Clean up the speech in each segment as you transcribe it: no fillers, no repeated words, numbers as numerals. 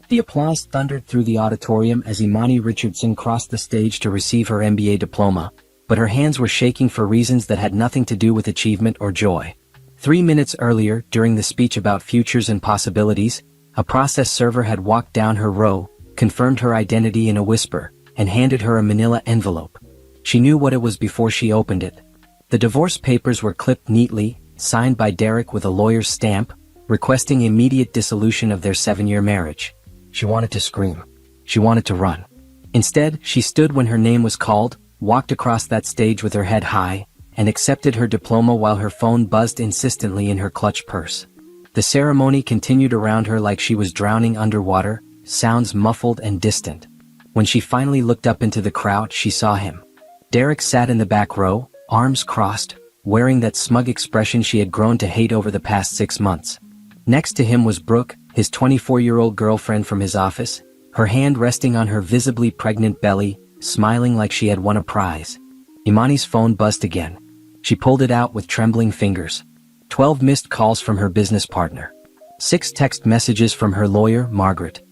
The applause thundered through the auditorium as Imani Richardson crossed the stage to receive her MBA diploma, but her hands were shaking for reasons that had nothing to do with achievement or joy. 3 minutes earlier, during the speech about futures and possibilities, a process server had walked down her row, confirmed her identity in a whisper, and handed her a manila envelope. She knew what it was before she opened it. The divorce papers were clipped neatly, signed by Derek with a lawyer's stamp, requesting immediate dissolution of their 7-year marriage. She wanted to scream. She wanted to run. Instead, she stood when her name was called, walked across that stage with her head high, and accepted her diploma while her phone buzzed insistently in her clutch purse. The ceremony continued around her like she was drowning underwater, sounds muffled and distant. When she finally looked up into the crowd, she saw him. Derek sat in the back row, arms crossed, wearing that smug expression she had grown to hate over the past 6 months. Next to him was Brooke, his 24-year-old girlfriend from his office, her hand resting on her visibly pregnant belly, smiling like she had won a prize. Imani's phone buzzed again. She pulled it out with trembling fingers. 12 missed calls from her business partner. 6 text messages from her lawyer, Margaret.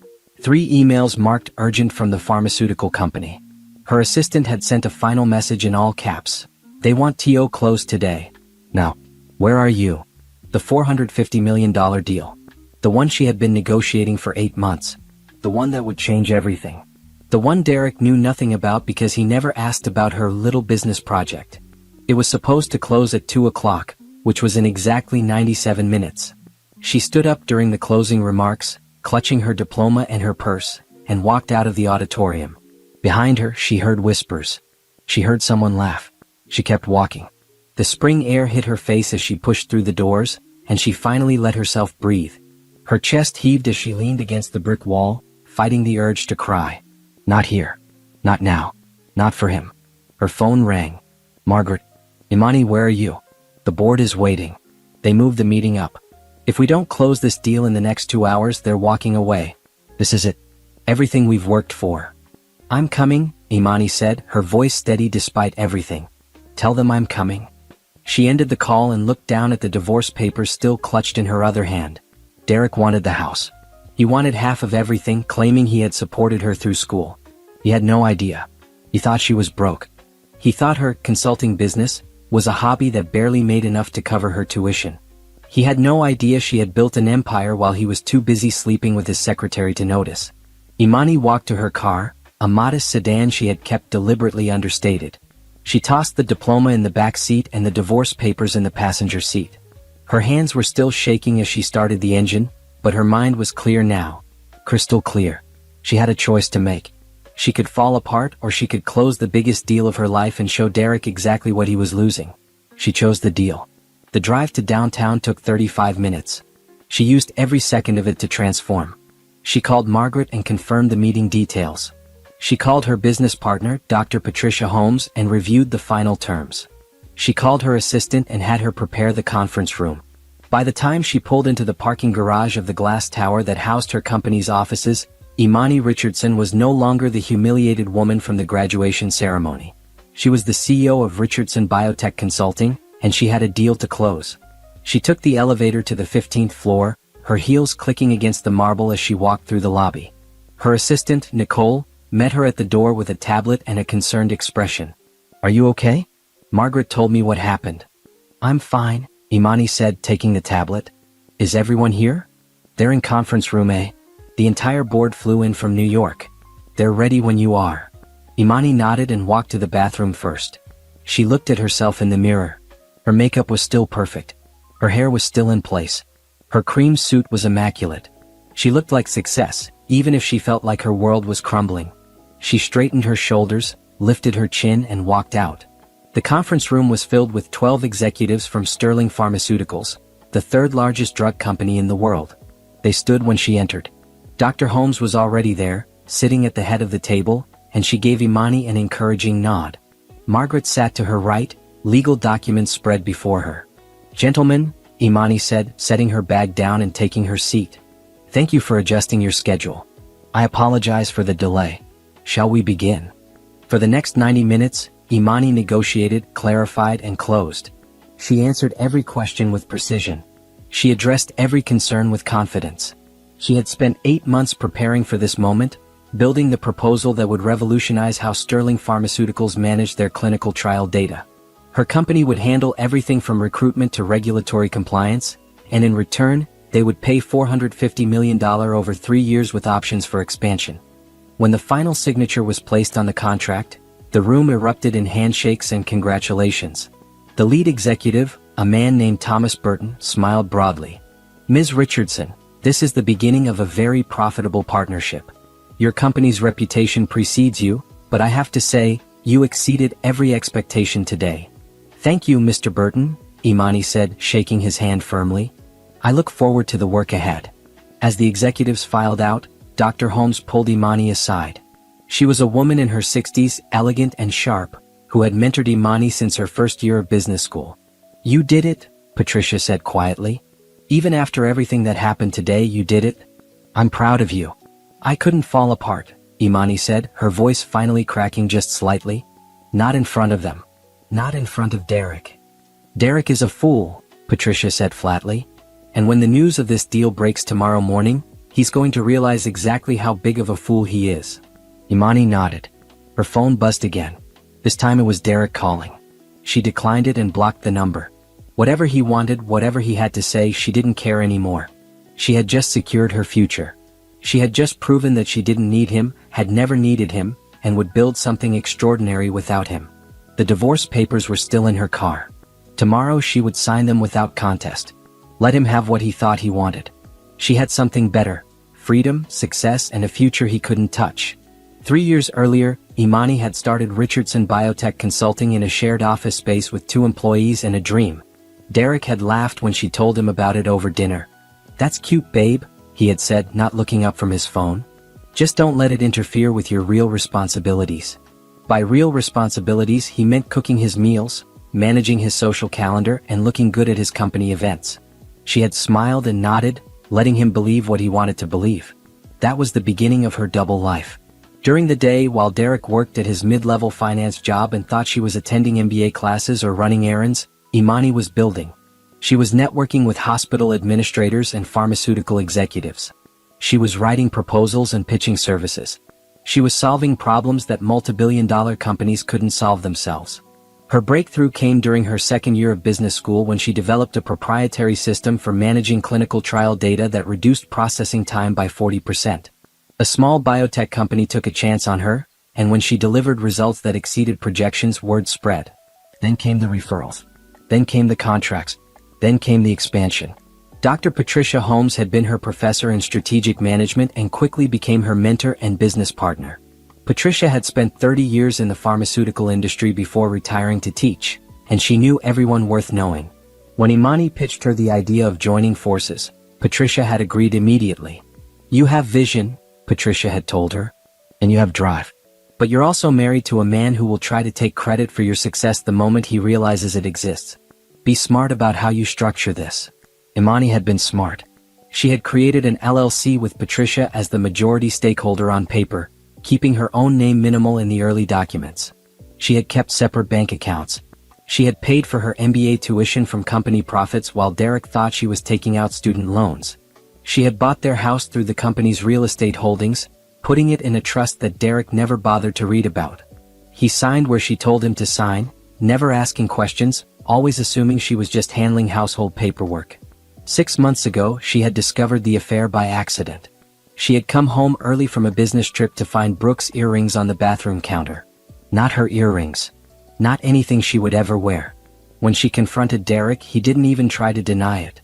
3 emails marked urgent from the pharmaceutical company. Her assistant had sent a final message in all caps. They want TO closed today. Now, where are you? The $450 million deal. The one she had been negotiating for 8 months. The one that would change everything. The one Derek knew nothing about because he never asked about her little business project. It was supposed to close at 2 o'clock, which was in exactly 97 minutes. She stood up during the closing remarks, clutching her diploma and her purse, and walked out of the auditorium. Behind her, she heard whispers. She heard someone laugh. She kept walking. The spring air hit her face as she pushed through the doors, and she finally let herself breathe. Her chest heaved as she leaned against the brick wall, fighting the urge to cry. Not here. Not now. Not for him. Her phone rang. Margaret. Imani, where are you? The board is waiting. They moved the meeting up. If we don't close this deal in the next 2 hours, they're walking away. This is it. Everything we've worked for. I'm coming, Imani said, her voice steady despite everything. Tell them I'm coming. She ended the call and looked down at the divorce papers still clutched in her other hand. Derek wanted the house. He wanted half of everything, claiming he had supported her through school. He had no idea. He thought she was broke. He thought her consulting business was a hobby that barely made enough to cover her tuition. He had no idea she had built an empire while he was too busy sleeping with his secretary to notice. Imani walked to her car, a modest sedan she had kept deliberately understated. She tossed the diploma in the back seat and the divorce papers in the passenger seat. Her hands were still shaking as she started the engine, but her mind was clear now. Crystal clear. She had a choice to make. She could fall apart or she could close the biggest deal of her life and show Derek exactly what he was losing. She chose the deal. The drive to downtown took 35 minutes. She used every second of it to transform. She called Margaret and confirmed the meeting details. She called her business partner, Dr. Patricia Holmes, and reviewed the final terms. She called her assistant and had her prepare the conference room. By the time she pulled into the parking garage of the glass tower that housed her company's offices, Imani Richardson was no longer the humiliated woman from the graduation ceremony. She was the CEO of Richardson Biotech Consulting, and she had a deal to close. She took the elevator to the 15th floor, her heels clicking against the marble as she walked through the lobby. Her assistant, Nicole, met her at the door with a tablet and a concerned expression. Are you okay? Margaret told me what happened. I'm fine, Imani said, taking the tablet. Is everyone here? They're in conference room A. The entire board flew in from New York. They're ready when you are. Imani nodded and walked to the bathroom first. She looked at herself in the mirror. Her makeup was still perfect. Her hair was still in place. Her cream suit was immaculate. She looked like success, even if she felt like her world was crumbling. She straightened her shoulders, lifted her chin, and walked out. The conference room was filled with 12 executives from Sterling Pharmaceuticals, the third largest drug company in the world. They stood when she entered. Dr. Holmes was already there, sitting at the head of the table, and she gave Imani an encouraging nod. Margaret sat to her right, legal documents spread before her. Gentlemen, Imani said, setting her bag down and taking her seat. Thank you for adjusting your schedule. I apologize for the delay. Shall we begin? For the next 90 minutes, Imani negotiated, clarified, and closed. She answered every question with precision. She addressed every concern with confidence. She had spent 8 months preparing for this moment, building the proposal that would revolutionize how Sterling Pharmaceuticals managed their clinical trial data. Her company would handle everything from recruitment to regulatory compliance, and in return, they would pay $450 million over 3 years with options for expansion. When the final signature was placed on the contract, the room erupted in handshakes and congratulations. The lead executive, a man named Thomas Burton, smiled broadly. "Ms. Richardson, this is the beginning of a very profitable partnership. Your company's reputation precedes you, but I have to say, you exceeded every expectation today." "Thank you, Mr. Burton," Imani said, shaking his hand firmly. "I look forward to the work ahead." As the executives filed out, Dr. Holmes pulled Imani aside. She was a woman in her 60s, elegant and sharp, who had mentored Imani since her first year of business school. "You did it," Patricia said quietly. "Even after everything that happened today, you did it. I'm proud of you." "I couldn't fall apart," Imani said, her voice finally cracking just slightly. "Not in front of them. Not in front of Derek." "Derek is a fool," Patricia said flatly. "And when the news of this deal breaks tomorrow morning, he's going to realize exactly how big of a fool he is." Imani nodded. Her phone buzzed again. This time it was Derek calling. She declined it and blocked the number. Whatever he wanted, whatever he had to say, she didn't care anymore. She had just secured her future. She had just proven that she didn't need him, had never needed him, and would build something extraordinary without him. The divorce papers were still in her car. Tomorrow she would sign them without contest. Let him have what he thought he wanted. She had something better: freedom, success, and a future he couldn't touch. 3 years earlier, Imani had started Richardson Biotech Consulting in a shared office space with 2 employees and a dream. Derek had laughed when she told him about it over dinner. "That's cute, babe," he had said, not looking up from his phone. "Just don't let it interfere with your real responsibilities." By real responsibilities, he meant cooking his meals, managing his social calendar, and looking good at his company events. She had smiled and nodded, letting him believe what he wanted to believe. That was the beginning of her double life. During the day, while Derek worked at his mid-level finance job and thought she was attending MBA classes or running errands, Imani was building. She was networking with hospital administrators and pharmaceutical executives. She was writing proposals and pitching services. She was solving problems that multi-billion-dollar companies couldn't solve themselves. Her breakthrough came during her second year of business school when she developed a proprietary system for managing clinical trial data that reduced processing time by 40%. A small biotech company took a chance on her, and when she delivered results that exceeded projections, word spread. Then came the referrals. Then came the contracts. Then came the expansion. Dr. Patricia Holmes had been her professor in strategic management and quickly became her mentor and business partner. Patricia had spent 30 years in the pharmaceutical industry before retiring to teach, and she knew everyone worth knowing. When Imani pitched her the idea of joining forces, Patricia had agreed immediately. "You have vision," Patricia had told her, "and you have drive. But you're also married to a man who will try to take credit for your success the moment he realizes it exists. Be smart about how you structure this." Imani had been smart. She had created an LLC with Patricia as the majority stakeholder on paper, keeping her own name minimal in the early documents. She had kept separate bank accounts. She had paid for her MBA tuition from company profits while Derek thought she was taking out student loans. She had bought their house through the company's real estate holdings, putting it in a trust that Derek never bothered to read about. He signed where she told him to sign, never asking questions, always assuming she was just handling household paperwork. 6 months ago, she had discovered the affair by accident. She had come home early from a business trip to find Brooke's earrings on the bathroom counter. Not her earrings. Not anything she would ever wear. When she confronted Derek, he didn't even try to deny it.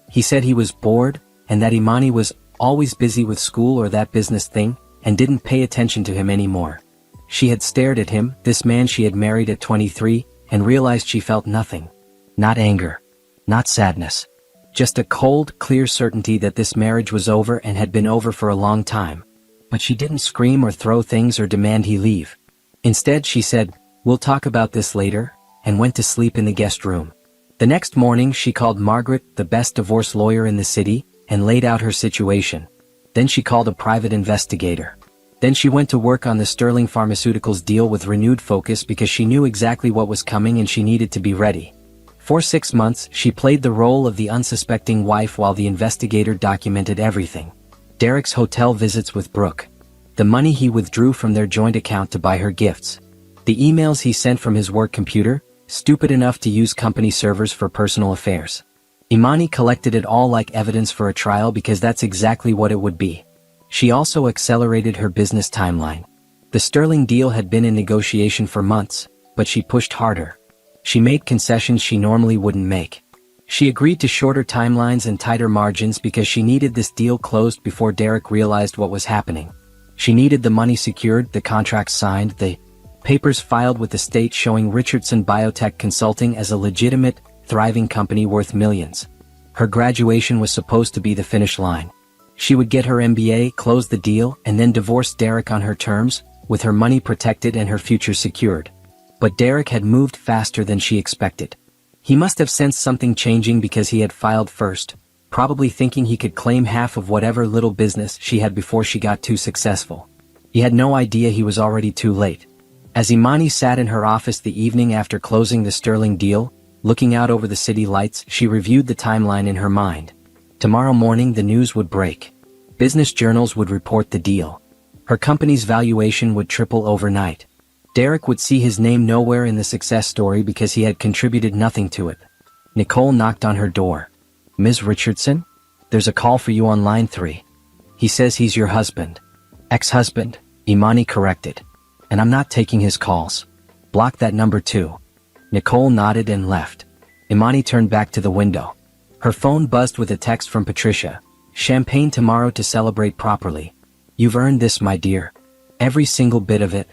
He said he was bored, and that Imani was always busy with school or that business thing, and didn't pay attention to him anymore. She had stared at him, this man she had married at 23, and realized she felt nothing. Not anger. Not sadness. Just a cold, clear certainty that this marriage was over and had been over for a long time. But she didn't scream or throw things or demand he leave. Instead, she said, "We'll talk about this later," and went to sleep in the guest room. The next morning, she called Margaret, the best divorce lawyer in the city, and laid out her situation. Then she called a private investigator. Then she went to work on the Sterling Pharmaceuticals deal with renewed focus because she knew exactly what was coming and she needed to be ready. For 6 months, she played the role of the unsuspecting wife while the investigator documented everything. Derek's hotel visits with Brooke. The money he withdrew from their joint account to buy her gifts. The emails he sent from his work computer, stupid enough to use company servers for personal affairs. Imani collected it all like evidence for a trial because that's exactly what it would be. She also accelerated her business timeline. The Sterling deal had been in negotiation for months, but she pushed harder. She made concessions she normally wouldn't make. She agreed to shorter timelines and tighter margins because she needed this deal closed before Derek realized what was happening. She needed the money secured, the contracts signed, the papers filed with the state showing Richardson Biotech Consulting as a legitimate, thriving company worth millions. Her graduation was supposed to be the finish line. She would get her MBA, close the deal, and then divorce Derek on her terms, with her money protected and her future secured. But Derek had moved faster than she expected. He must have sensed something changing because he had filed first, probably thinking he could claim half of whatever little business she had before she got too successful. He had no idea he was already too late. As Imani sat in her office the evening after closing the Sterling deal, looking out over the city lights, she reviewed the timeline in her mind. Tomorrow morning the news would break. Business journals would report the deal. Her company's valuation would triple overnight. Derek would see his name nowhere in the success story because he had contributed nothing to it. Nicole knocked on her door. "Ms. Richardson? There's a call for you on line 3. He says he's your husband." "Ex-husband," Imani corrected. "And I'm not taking his calls. Block that number too." Nicole nodded and left. Imani turned back to the window. Her phone buzzed with a text from Patricia. "Champagne tomorrow to celebrate properly. You've earned this, my dear. Every single bit of it."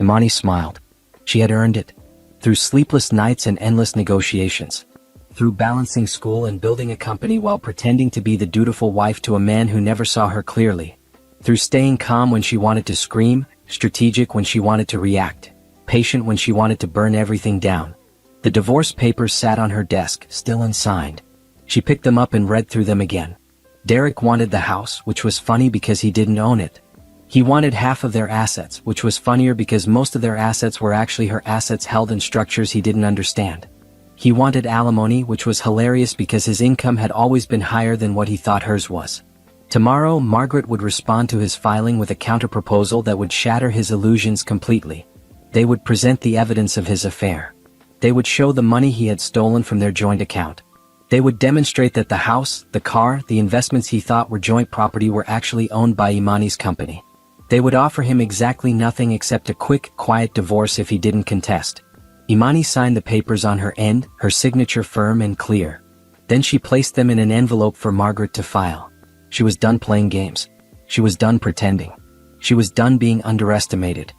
Imani smiled. She had earned it. Through sleepless nights and endless negotiations. Through balancing school and building a company while pretending to be the dutiful wife to a man who never saw her clearly. Through staying calm when she wanted to scream, strategic when she wanted to react, patient when she wanted to burn everything down. The divorce papers sat on her desk, still unsigned. She picked them up and read through them again. Derek wanted the house, which was funny because he didn't own it. He wanted half of their assets, which was funnier because most of their assets were actually her assets held in structures he didn't understand. He wanted alimony, which was hilarious because his income had always been higher than what he thought hers was. Tomorrow, Margaret would respond to his filing with a counterproposal that would shatter his illusions completely. They would present the evidence of his affair. They would show the money he had stolen from their joint account. They would demonstrate that the house, the car, the investments he thought were joint property were actually owned by Imani's company. They would offer him exactly nothing except a quick, quiet divorce if he didn't contest. Imani signed the papers on her end, her signature firm and clear. Then she placed them in an envelope for Margaret to file. She was done playing games. She was done pretending. She was done being underestimated.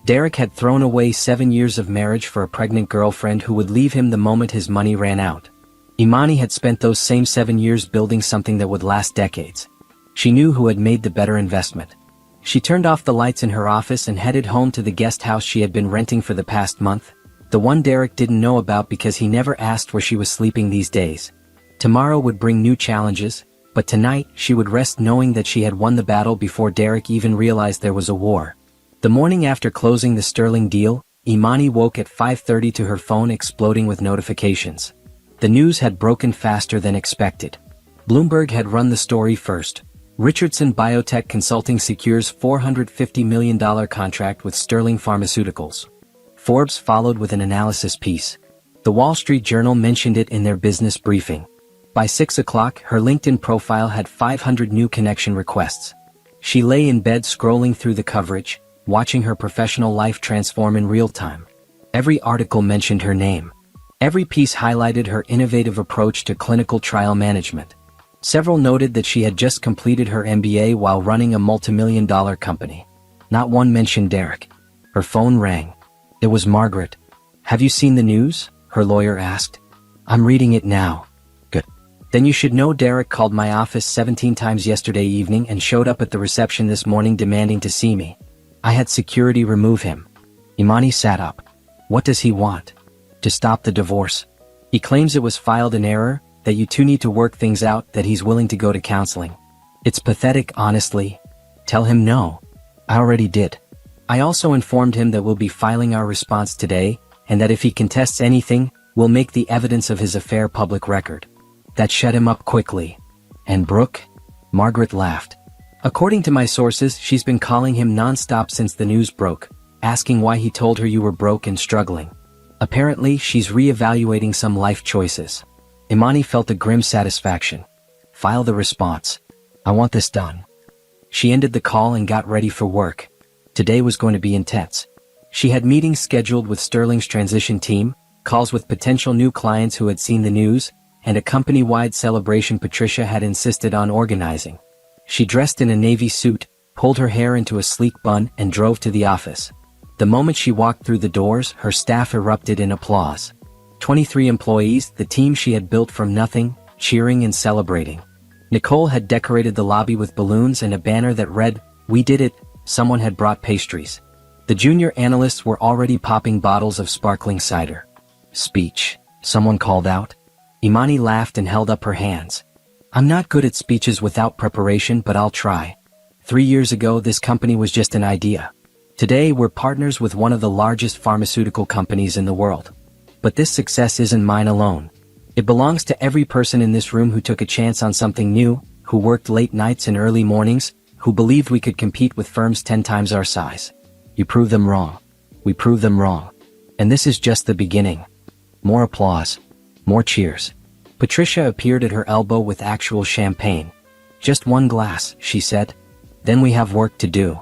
Derek had thrown away 7 years of marriage for a pregnant girlfriend who would leave him the moment his money ran out. Imani had spent those same 7 years building something that would last decades. She knew who had made the better investment. She turned off the lights in her office and headed home to the guest house she had been renting for the past month, the one Derek didn't know about because he never asked where she was sleeping these days. Tomorrow would bring new challenges, but tonight she would rest knowing that she had won the battle before Derek even realized there was a war. The morning after closing the Sterling deal, Imani woke at 5:30 to her phone exploding with notifications. The news had broken faster than expected. Bloomberg had run the story first. Richardson Biotech Consulting secures $450 million contract with Sterling Pharmaceuticals. Forbes followed with an analysis piece. The Wall Street Journal mentioned it in their business briefing. By 6 o'clock, her LinkedIn profile had 500 new connection requests. She lay in bed scrolling through the coverage, watching her professional life transform in real time. Every article mentioned her name. Every piece highlighted her innovative approach to clinical trial management. Several noted that she had just completed her MBA while running a multimillion-dollar company. Not one mentioned Derek. Her phone rang. It was Margaret. "Have you seen the news?" her lawyer asked. "I'm reading it now." "Good. Then you should know Derek called my office 17 times yesterday evening and showed up at the reception this morning demanding to see me. I had security remove him." Imani sat up. "What does he want?" "To stop the divorce. He claims it was filed in error, that you two need to work things out, that he's willing to go to counseling. It's pathetic, honestly." "Tell him no." "I already did. I also informed him that we'll be filing our response today, and that if he contests anything, we'll make the evidence of his affair public record." That shut him up quickly. "And Brooke?" Margaret laughed. According to my sources, she's been calling him non-stop since the news broke, asking why he told her you were broke and struggling. Apparently, she's re-evaluating some life choices. Imani felt a grim satisfaction. File the response. I want this done. She ended the call and got ready for work. Today was going to be intense. She had meetings scheduled with Sterling's transition team, calls with potential new clients who had seen the news, and a company-wide celebration Patricia had insisted on organizing. She dressed in a navy suit, pulled her hair into a sleek bun, and drove to the office. The moment she walked through the doors, her staff erupted in applause. 23 employees, the team she had built from nothing, cheering and celebrating. Nicole had decorated the lobby with balloons and a banner that read, "We did it." Someone had brought pastries. The junior analysts were already popping bottles of sparkling cider. Speech, someone called out. Imani laughed and held up her hands. I'm not good at speeches without preparation, but I'll try. 3 years ago, this company was just an idea. Today, we're partners with one of the largest pharmaceutical companies in the world. But this success isn't mine alone. It belongs to every person in this room who took a chance on something new, who worked late nights and early mornings, who believed we could compete with firms 10 times our size. You proved them wrong. We proved them wrong. And this is just the beginning. More applause. More cheers. Patricia appeared at her elbow with actual champagne. Just one glass, she said. Then we have work to do.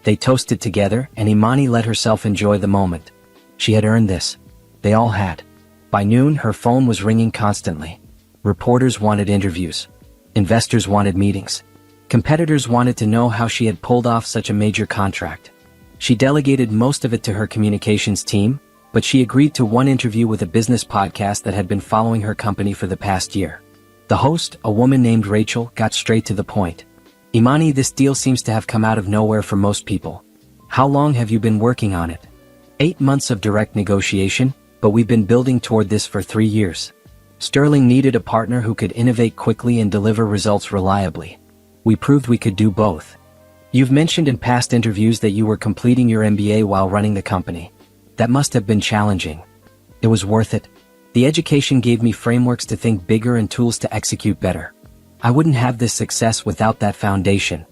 They toasted together, and Imani let herself enjoy the moment. She had earned this. They all had. By noon, her phone was ringing constantly. Reporters wanted interviews. Investors wanted meetings. Competitors wanted to know how she had pulled off such a major contract. She delegated most of it to her communications team, but she agreed to one interview with a business podcast that had been following her company for the past year. The host, a woman named Rachel, got straight to the point. Imani, this deal seems to have come out of nowhere for most people. How long have you been working on it? 8 months of direct negotiation, but we've been building toward this for 3 years. Sterling needed a partner who could innovate quickly and deliver results reliably. We proved we could do both. You've mentioned in past interviews that you were completing your MBA while running the company. That must have been challenging. It was worth it. The education gave me frameworks to think bigger and tools to execute better. I wouldn't have this success without that foundation.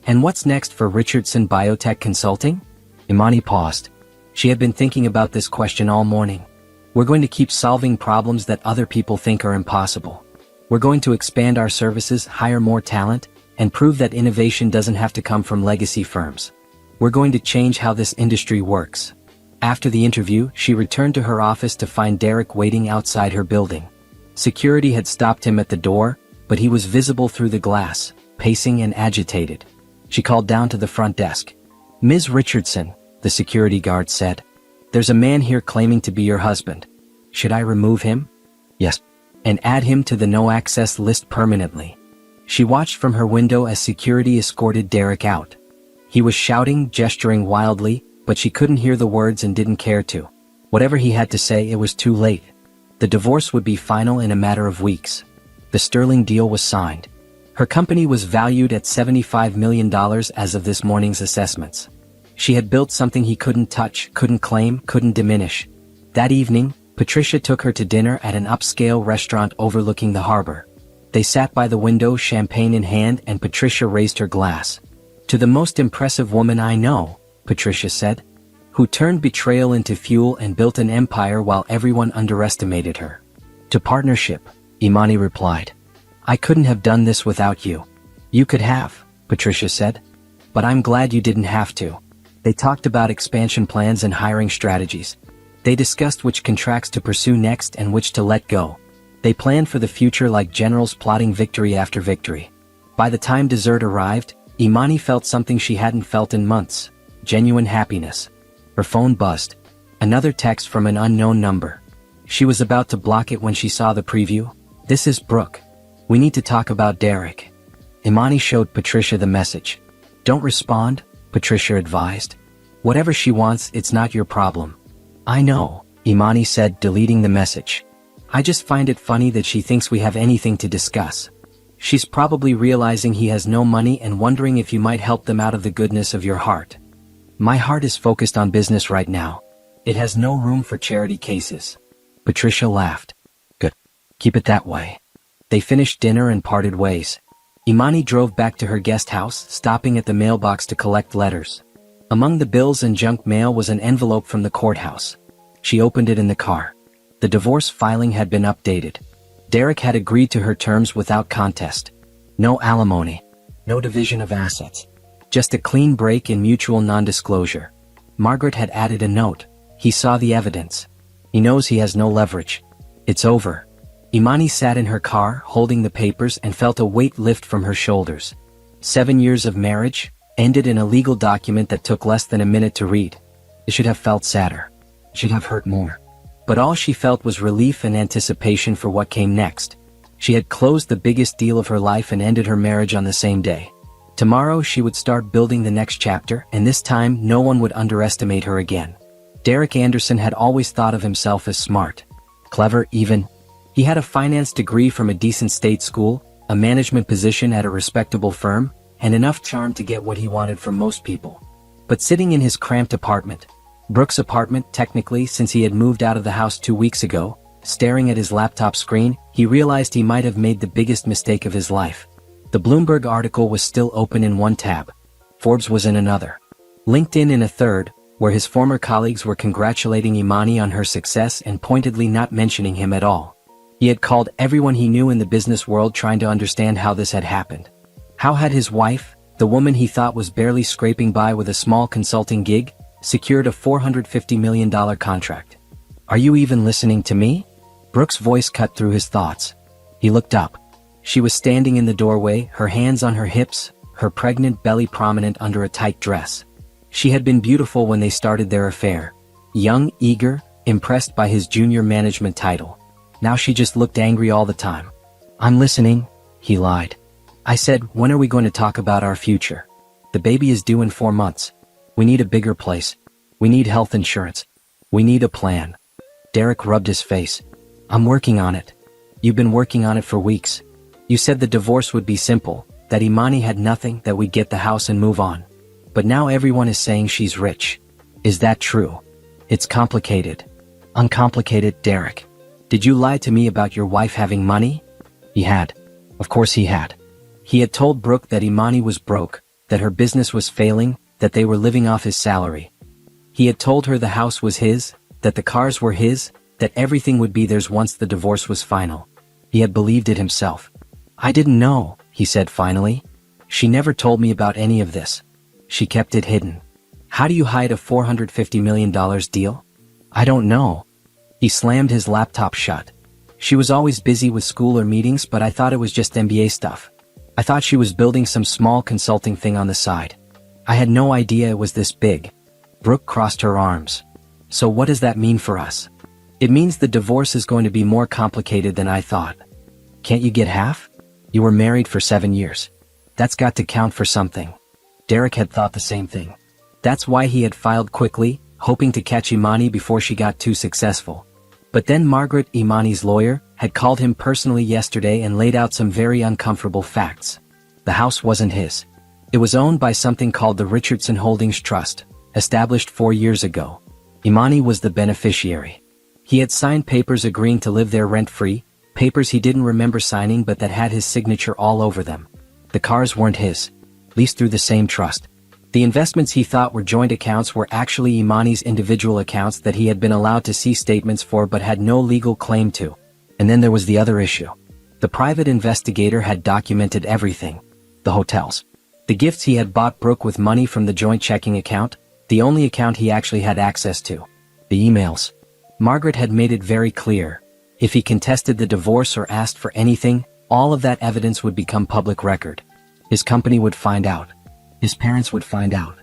And what's next for Richardson Biotech Consulting? Imani paused. She had been thinking about this question all morning. We're going to keep solving problems that other people think are impossible. We're going to expand our services, hire more talent, and prove that innovation doesn't have to come from legacy firms. We're going to change how this industry works. After the interview, she returned to her office to find Derek waiting outside her building. Security had stopped him at the door, but he was visible through the glass, pacing and agitated. She called down to the front desk. Ms. Richardson, the security guard said. There's a man here claiming to be your husband. Should I remove him? Yes. And add him to the no-access list permanently. She watched from her window as security escorted Derek out. He was shouting, gesturing wildly, but she couldn't hear the words and didn't care to. Whatever he had to say, it was too late. The divorce would be final in a matter of weeks. The Sterling deal was signed. Her company was valued at $75 million as of this morning's assessments. She had built something he couldn't touch, couldn't claim, couldn't diminish. That evening, Patricia took her to dinner at an upscale restaurant overlooking the harbor. They sat by the window, champagne in hand, and Patricia raised her glass. To the most impressive woman I know, Patricia said, who turned betrayal into fuel and built an empire while everyone underestimated her. To partnership, Imani replied. I couldn't have done this without you. You could have, Patricia said. But I'm glad you didn't have to. They talked about expansion plans and hiring strategies. They discussed which contracts to pursue next and which to let go. They planned for the future like generals plotting victory after victory. By the time dessert arrived, Imani felt something she hadn't felt in months. Genuine happiness. Her phone buzzed. Another text from an unknown number. She was about to block it when she saw the preview. This is Brooke. We need to talk about Derek. Imani showed Patricia the message. Don't respond, Patricia advised. Whatever she wants, it's not your problem. I know, Imani said, deleting the message. I just find it funny that she thinks we have anything to discuss. She's probably realizing he has no money and wondering if you might help them out of the goodness of your heart. My heart is focused on business right now. It has no room for charity cases. Patricia laughed. Good. Keep it that way. They finished dinner and parted ways. Imani drove back to her guest house, stopping at the mailbox to collect letters. Among the bills and junk mail was an envelope from the courthouse. She opened it in the car. The divorce filing had been updated. Derek had agreed to her terms without contest. No alimony. No division of assets. Just a clean break in mutual non-disclosure. Margaret had added a note. He saw the evidence. He knows he has no leverage. It's over. Imani sat in her car, holding the papers, and felt a weight lift from her shoulders. 7 years of marriage, ended in a legal document that took less than a minute to read. It should have felt sadder. It should have hurt more. But all she felt was relief and anticipation for what came next. She had closed the biggest deal of her life and ended her marriage on the same day. Tomorrow she would start building the next chapter, and this time no one would underestimate her again. Derek Anderson had always thought of himself as smart. Clever even. He had a finance degree from a decent state school, a management position at a respectable firm, and enough charm to get what he wanted from most people. But sitting in his cramped apartment, Brooke's apartment technically since he had moved out of the house 2 weeks ago, staring at his laptop screen, he realized he might have made the biggest mistake of his life. The Bloomberg article was still open in one tab. Forbes was in another. LinkedIn in a third, where his former colleagues were congratulating Imani on her success and pointedly not mentioning him at all. He had called everyone he knew in the business world trying to understand how this had happened. How had his wife, the woman he thought was barely scraping by with a small consulting gig, secured a $450 million contract? Are you even listening to me? Brooke's voice cut through his thoughts. He looked up. She was standing in the doorway, her hands on her hips, her pregnant belly prominent under a tight dress. She had been beautiful when they started their affair. Young, eager, impressed by his junior management title. Now she just looked angry all the time. I'm listening, he lied. I said, when are we going to talk about our future? The baby is due in 4 months. We need a bigger place. We need health insurance. We need a plan. Derek rubbed his face. I'm working on it. You've been working on it for weeks. You said the divorce would be simple, that Imani had nothing, that we'd get the house and move on. But now everyone is saying she's rich. Is that true? It's complicated. Uncomplicated, Derek. Did you lie to me about your wife having money? He had. Of course he had. He had told Brooke that Imani was broke, that her business was failing, that they were living off his salary. He had told her the house was his, that the cars were his, that everything would be theirs once the divorce was final. He had believed it himself. I didn't know, he said finally. She never told me about any of this. She kept it hidden. How do you hide a $450 million deal? I don't know. He slammed his laptop shut. She was always busy with school or meetings, but I thought it was just MBA stuff. I thought she was building some small consulting thing on the side. I had no idea it was this big. Brooke crossed her arms. So what does that mean for us? It means the divorce is going to be more complicated than I thought. Can't you get half? You were married for 7 years. That's got to count for something. Derek had thought the same thing. That's why he had filed quickly, hoping to catch Imani before she got too successful. But then Margaret, Imani's lawyer, had called him personally yesterday and laid out some very uncomfortable facts. The house wasn't his. It was owned by something called the Richardson Holdings Trust, established 4 years ago. Imani was the beneficiary. He had signed papers agreeing to live there rent-free, papers he didn't remember signing but that had his signature all over them. The cars weren't his, leased through the same trust. The investments he thought were joint accounts were actually Imani's individual accounts that he had been allowed to see statements for but had no legal claim to. And then there was the other issue. The private investigator had documented everything. The hotels. The gifts he had bought Brooke with money from the joint checking account, the only account he actually had access to. The emails. Margaret had made it very clear. If he contested the divorce or asked for anything, all of that evidence would become public record. His company would find out. His parents would find out.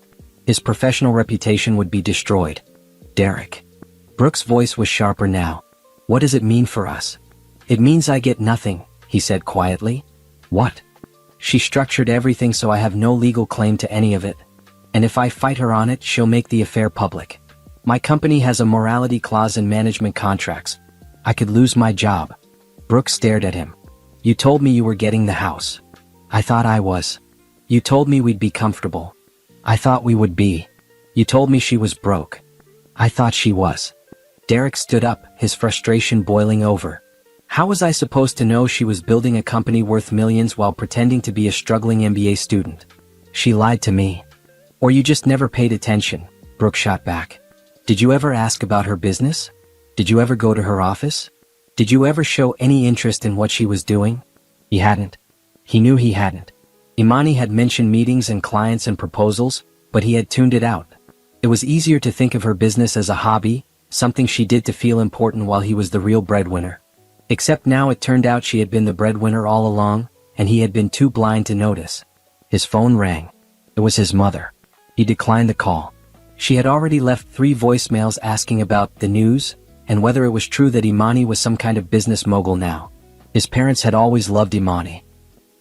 His professional reputation would be destroyed. Derek. Brooke's voice was sharper now. What does it mean for us? It means I get nothing, he said quietly. What? She structured everything so I have no legal claim to any of it. And if I fight her on it, she'll make the affair public. My company has a morality clause in management contracts. I could lose my job. Brooke stared at him. You told me you were getting the house. I thought I was. You told me we'd be comfortable. I thought we would be. You told me she was broke. I thought she was. Derek stood up, his frustration boiling over. How was I supposed to know she was building a company worth millions while pretending to be a struggling MBA student? She lied to me. Or you just never paid attention, Brooke shot back. Did you ever ask about her business? Did you ever go to her office? Did you ever show any interest in what she was doing? He hadn't. He knew he hadn't. Imani had mentioned meetings and clients and proposals, but he had tuned it out. It was easier to think of her business as a hobby, something she did to feel important while he was the real breadwinner. Except now it turned out she had been the breadwinner all along, and he had been too blind to notice. His phone rang. It was his mother. He declined the call. She had already left 3 voicemails asking about the news, and whether it was true that Imani was some kind of business mogul now. His parents had always loved Imani.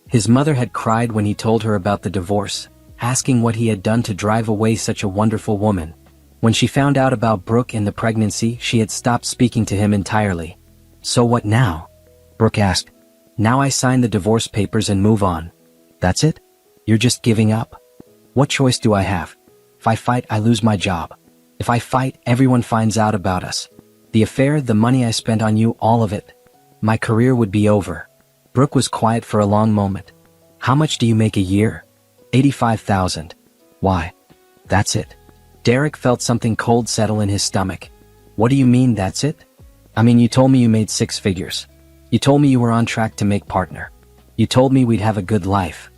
His mother had cried when he told her about the divorce, asking what he had done to drive away such a wonderful woman. When she found out about Brooke and the pregnancy, she had stopped speaking to him entirely. So what now? Brooke asked. Now I sign the divorce papers and move on. That's it? You're just giving up? What choice do I have? If I fight, I lose my job. If I fight, everyone finds out about us. The affair, the money I spent on you, all of it. My career would be over. Brooke was quiet for a long moment. How much do you make a year? $85,000. Why? That's it. Derek felt something cold settle in his stomach. What do you mean, that's it? I mean, you told me you made 6 figures. You told me you were on track to make partner. You told me we'd have a good life.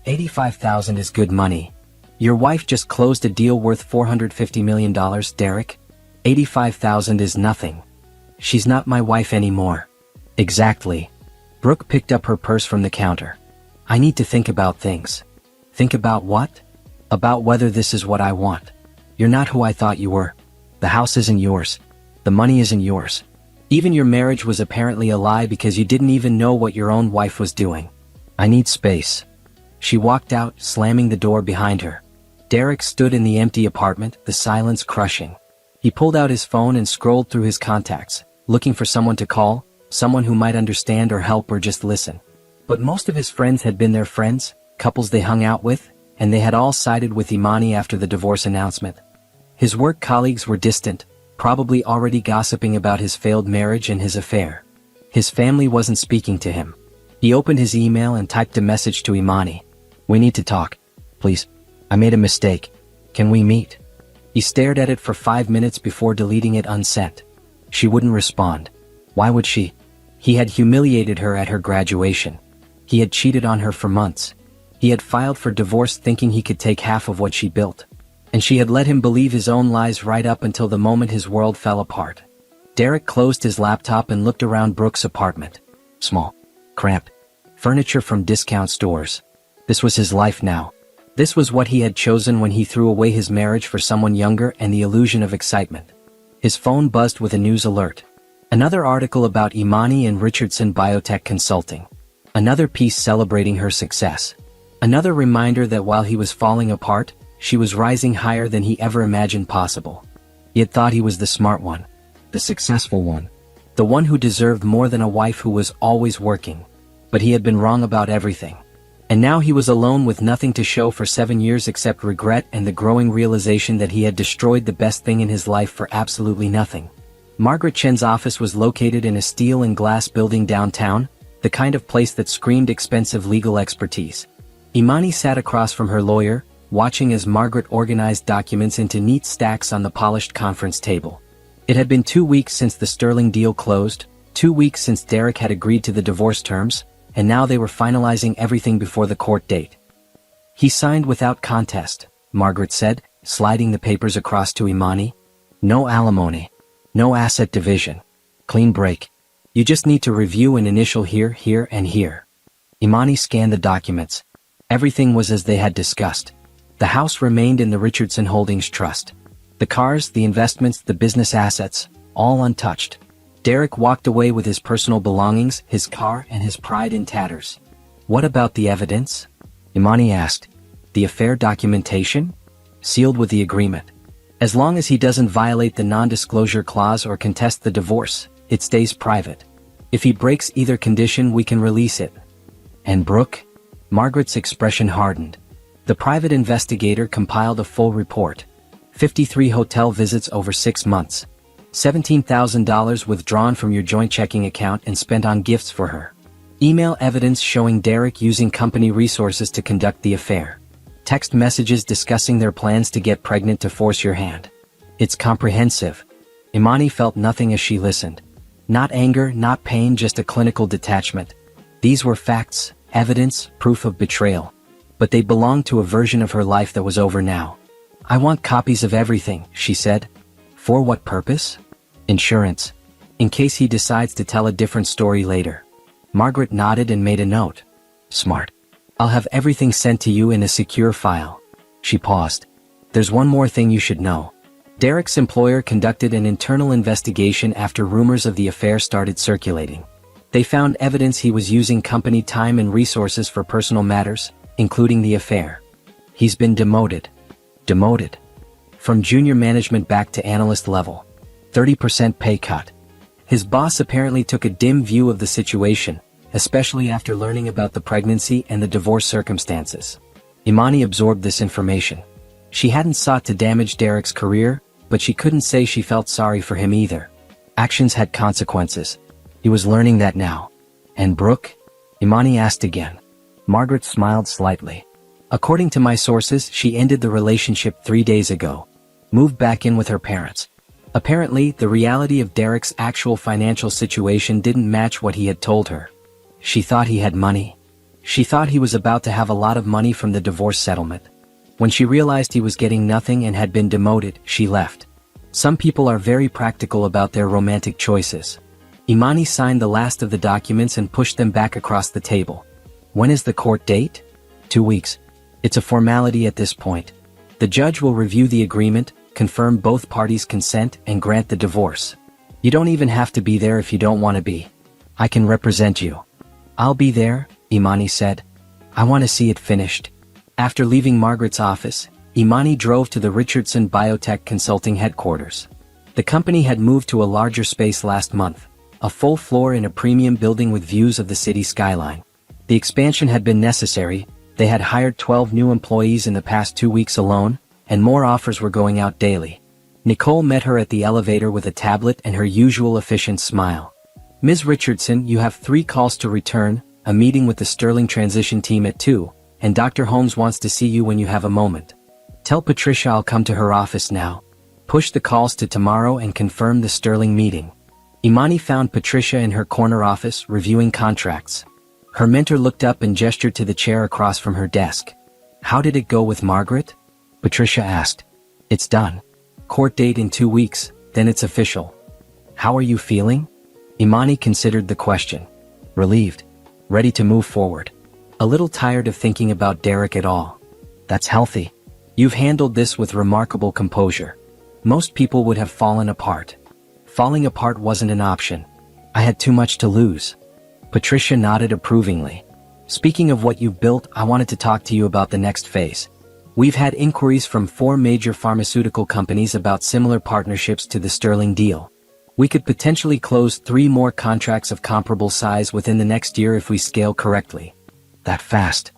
$85,000 is good money. Your wife just closed a deal worth $450 million, Derek. $85,000 is nothing. She's not my wife anymore. Exactly. Brooke picked up her purse from the counter. I need to think about things. Think about what? About whether this is what I want. You're not who I thought you were. The house isn't yours. The money isn't yours. Even your marriage was apparently a lie because you didn't even know what your own wife was doing. I need space. She walked out, slamming the door behind her. Derek stood in the empty apartment, the silence crushing. He pulled out his phone and scrolled through his contacts, looking for someone to call, someone who might understand or help or just listen. But most of his friends had been their friends, couples they hung out with, and they had all sided with Imani after the divorce announcement. His work colleagues were distant, probably already gossiping about his failed marriage and his affair. His family wasn't speaking to him. He opened his email and typed a message to Imani. We need to talk. Please. I made a mistake. Can we meet? He stared at it for 5 minutes before deleting it unsent. She wouldn't respond. Why would she? He had humiliated her at her graduation. He had cheated on her for months. He had filed for divorce thinking he could take half of what she built. And she had let him believe his own lies right up until the moment his world fell apart. Derek closed his laptop and looked around Brooke's apartment. Small. Cramped. Furniture from discount stores. This was his life now. This was what he had chosen when he threw away his marriage for someone younger and the illusion of excitement. His phone buzzed with a news alert. Another article about Imani and Richardson Biotech Consulting. Another piece celebrating her success. Another reminder that while he was falling apart, she was rising higher than he ever imagined possible. He had thought he was the smart one. The successful one. The one who deserved more than a wife who was always working. But he had been wrong about everything. And now he was alone with nothing to show for 7 years except regret and the growing realization that he had destroyed the best thing in his life for absolutely nothing. Margaret Chen's office was located in a steel and glass building downtown, the kind of place that screamed expensive legal expertise. Imani sat across from her lawyer, watching as Margaret organized documents into neat stacks on the polished conference table. It had been 2 weeks since the Sterling deal closed, 2 weeks since Derek had agreed to the divorce terms, and now they were finalizing everything before the court date. He signed without contest, Margaret said, sliding the papers across to Imani. No alimony. No asset division. Clean break. You just need to review and initial here, here, and here. Imani scanned the documents. Everything was as they had discussed. The house remained in the Richardson Holdings Trust. The cars, the investments, the business assets, all untouched. Derek walked away with his personal belongings, his car, and his pride in tatters. What about the evidence? Imani asked. The affair documentation? Sealed with the agreement. As long as he doesn't violate the non-disclosure clause or contest the divorce, it stays private. If he breaks either condition, we can release it. And Brooke? Margaret's expression hardened. The private investigator compiled a full report. 53 hotel visits over 6 months. $17,000 withdrawn from your joint checking account and spent on gifts for her. Email evidence showing Derek using company resources to conduct the affair. Text messages discussing their plans to get pregnant to force your hand. It's comprehensive. Imani felt nothing as she listened. Not anger, not pain, just a clinical detachment. These were facts, evidence, proof of betrayal. But they belonged to a version of her life that was over now. I want copies of everything, she said. For what purpose? Insurance. In case he decides to tell a different story later. Margaret nodded and made a note. Smart. I'll have everything sent to you in a secure file. She paused. There's one more thing you should know. Derek's employer conducted an internal investigation after rumors of the affair started circulating. They found evidence he was using company time and resources for personal matters, including the affair. He's been demoted. Demoted. From junior management back to analyst level. 30% pay cut. His boss apparently took a dim view of the situation, especially after learning about the pregnancy and the divorce circumstances. Imani absorbed this information. She hadn't sought to damage Derek's career, but she couldn't say she felt sorry for him either. Actions had consequences. He was learning that now. And Brooke? Imani asked again. Margaret smiled slightly. According to my sources, she ended the relationship 3 days ago. Moved back in with her parents. Apparently, the reality of Derek's actual financial situation didn't match what he had told her. She thought he had money. She thought he was about to have a lot of money from the divorce settlement. When she realized he was getting nothing and had been demoted, she left. Some people are very practical about their romantic choices. Imani signed the last of the documents and pushed them back across the table. When is the court date? 2 weeks. It's a formality at this point. The judge will review the agreement, confirm both parties' consent, and grant the divorce. You don't even have to be there if you don't want to be. I can represent you. I'll be there, Imani said. I want to see it finished. After leaving Margaret's office, Imani drove to the Richardson Biotech Consulting headquarters. The company had moved to a larger space last month, a full floor in a premium building with views of the city skyline. The expansion had been necessary. They had hired 12 new employees in the past 2 weeks alone, and more offers were going out daily. Nicole met her at the elevator with a tablet and her usual efficient smile. Ms. Richardson, you have 3 calls to return, a meeting with the Sterling transition team at 2, and Dr. Holmes wants to see you when you have a moment. Tell Patricia I'll come to her office now. Push the calls to tomorrow and confirm the Sterling meeting. Imani found Patricia in her corner office, reviewing contracts. Her mentor looked up and gestured to the chair across from her desk. How did it go with Margaret? Patricia asked. It's done. Court date in 2 weeks, then it's official. How are you feeling? Imani considered the question. Relieved. Ready to move forward. A little tired of thinking about Derek at all. That's healthy. You've handled this with remarkable composure. Most people would have fallen apart. Falling apart wasn't an option. I had too much to lose. Patricia nodded approvingly. Speaking of what you've built, I wanted to talk to you about the next phase. We've had inquiries from 4 major pharmaceutical companies about similar partnerships to the Sterling deal. We could potentially close 3 more contracts of comparable size within the next year if we scale correctly. That fast.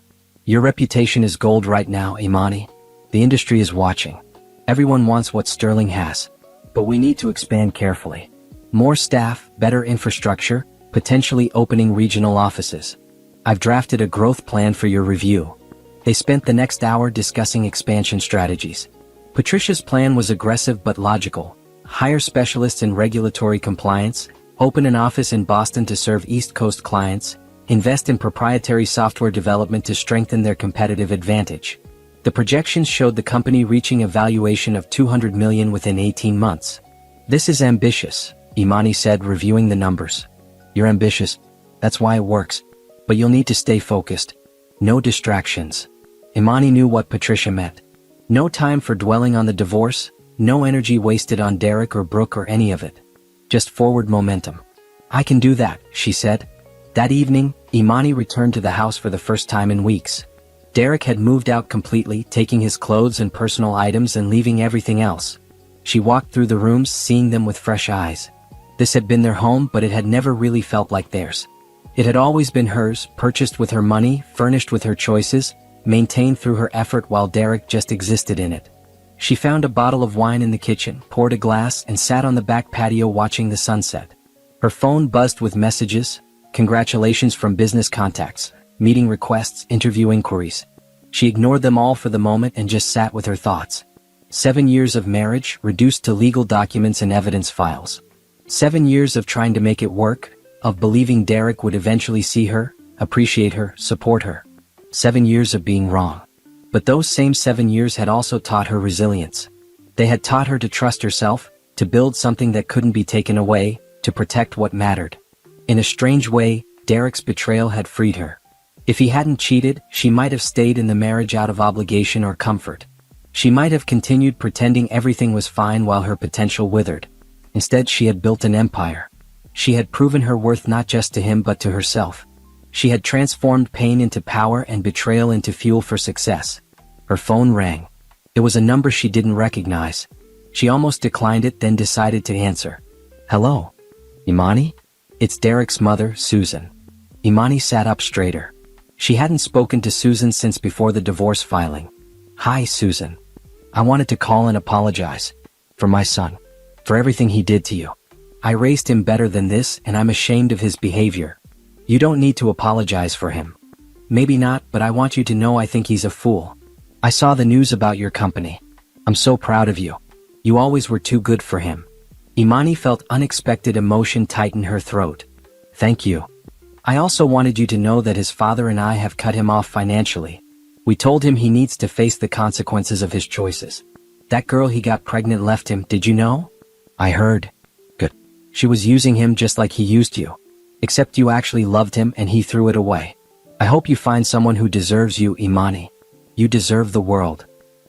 Your reputation is gold right now, Imani. The industry is watching. Everyone wants what Sterling has. But we need to expand carefully. More staff, better infrastructure, potentially opening regional offices. I've drafted a growth plan for your review. They spent the next hour discussing expansion strategies. Patricia's plan was aggressive but logical. Hire specialists in regulatory compliance, open an office in Boston to serve East Coast clients, invest in proprietary software development to strengthen their competitive advantage. The projections showed the company reaching a valuation of $200 million within 18 months. This is ambitious, Imani said, reviewing the numbers. You're ambitious. That's why it works. But you'll need to stay focused. No distractions. Imani knew what Patricia meant. No time for dwelling on the divorce, no energy wasted on Derek or Brooke or any of it. Just forward momentum. I can do that, she said. That evening, Imani returned to the house for the first time in weeks. Derek had moved out completely, taking his clothes and personal items and leaving everything else. She walked through the rooms, seeing them with fresh eyes. This had been their home, but it had never really felt like theirs. It had always been hers, purchased with her money, furnished with her choices, maintained through her effort while Derek just existed in it. She found a bottle of wine in the kitchen, poured a glass, and sat on the back patio watching the sunset. Her phone buzzed with messages, congratulations from business contacts, meeting requests, interview inquiries. She ignored them all for the moment and just sat with her thoughts. 7 years of marriage reduced to legal documents and evidence files. 7 years of trying to make it work, of believing Derek would eventually see her, appreciate her, support her. 7 years of being wrong. But those same 7 years had also taught her resilience. They had taught her to trust herself, to build something that couldn't be taken away, to protect what mattered. In a strange way, Derek's betrayal had freed her. If he hadn't cheated, she might have stayed in the marriage out of obligation or comfort. She might have continued pretending everything was fine while her potential withered. Instead, she had built an empire. She had proven her worth not just to him but to herself. She had transformed pain into power and betrayal into fuel for success. Her phone rang. It was a number she didn't recognize. She almost declined it, then decided to answer. Hello? Imani? It's Derek's mother, Susan. Imani sat up straighter. She hadn't spoken to Susan since before the divorce filing. Hi, Susan. I wanted to call and apologize. For my son. For everything he did to you. I raised him better than this, and I'm ashamed of his behavior. You don't need to apologize for him. Maybe not, but I want you to know I think he's a fool. I saw the news about your company. I'm so proud of you. You always were too good for him. Imani felt unexpected emotion tighten her throat. Thank you. I also wanted you to know that his father and I have cut him off financially. We told him he needs to face the consequences of his choices. That girl he got pregnant left him, did you know? I heard. Good. She was using him just like he used you. Except you actually loved him and he threw it away. I hope you find someone who deserves you, Imani. You deserve the world.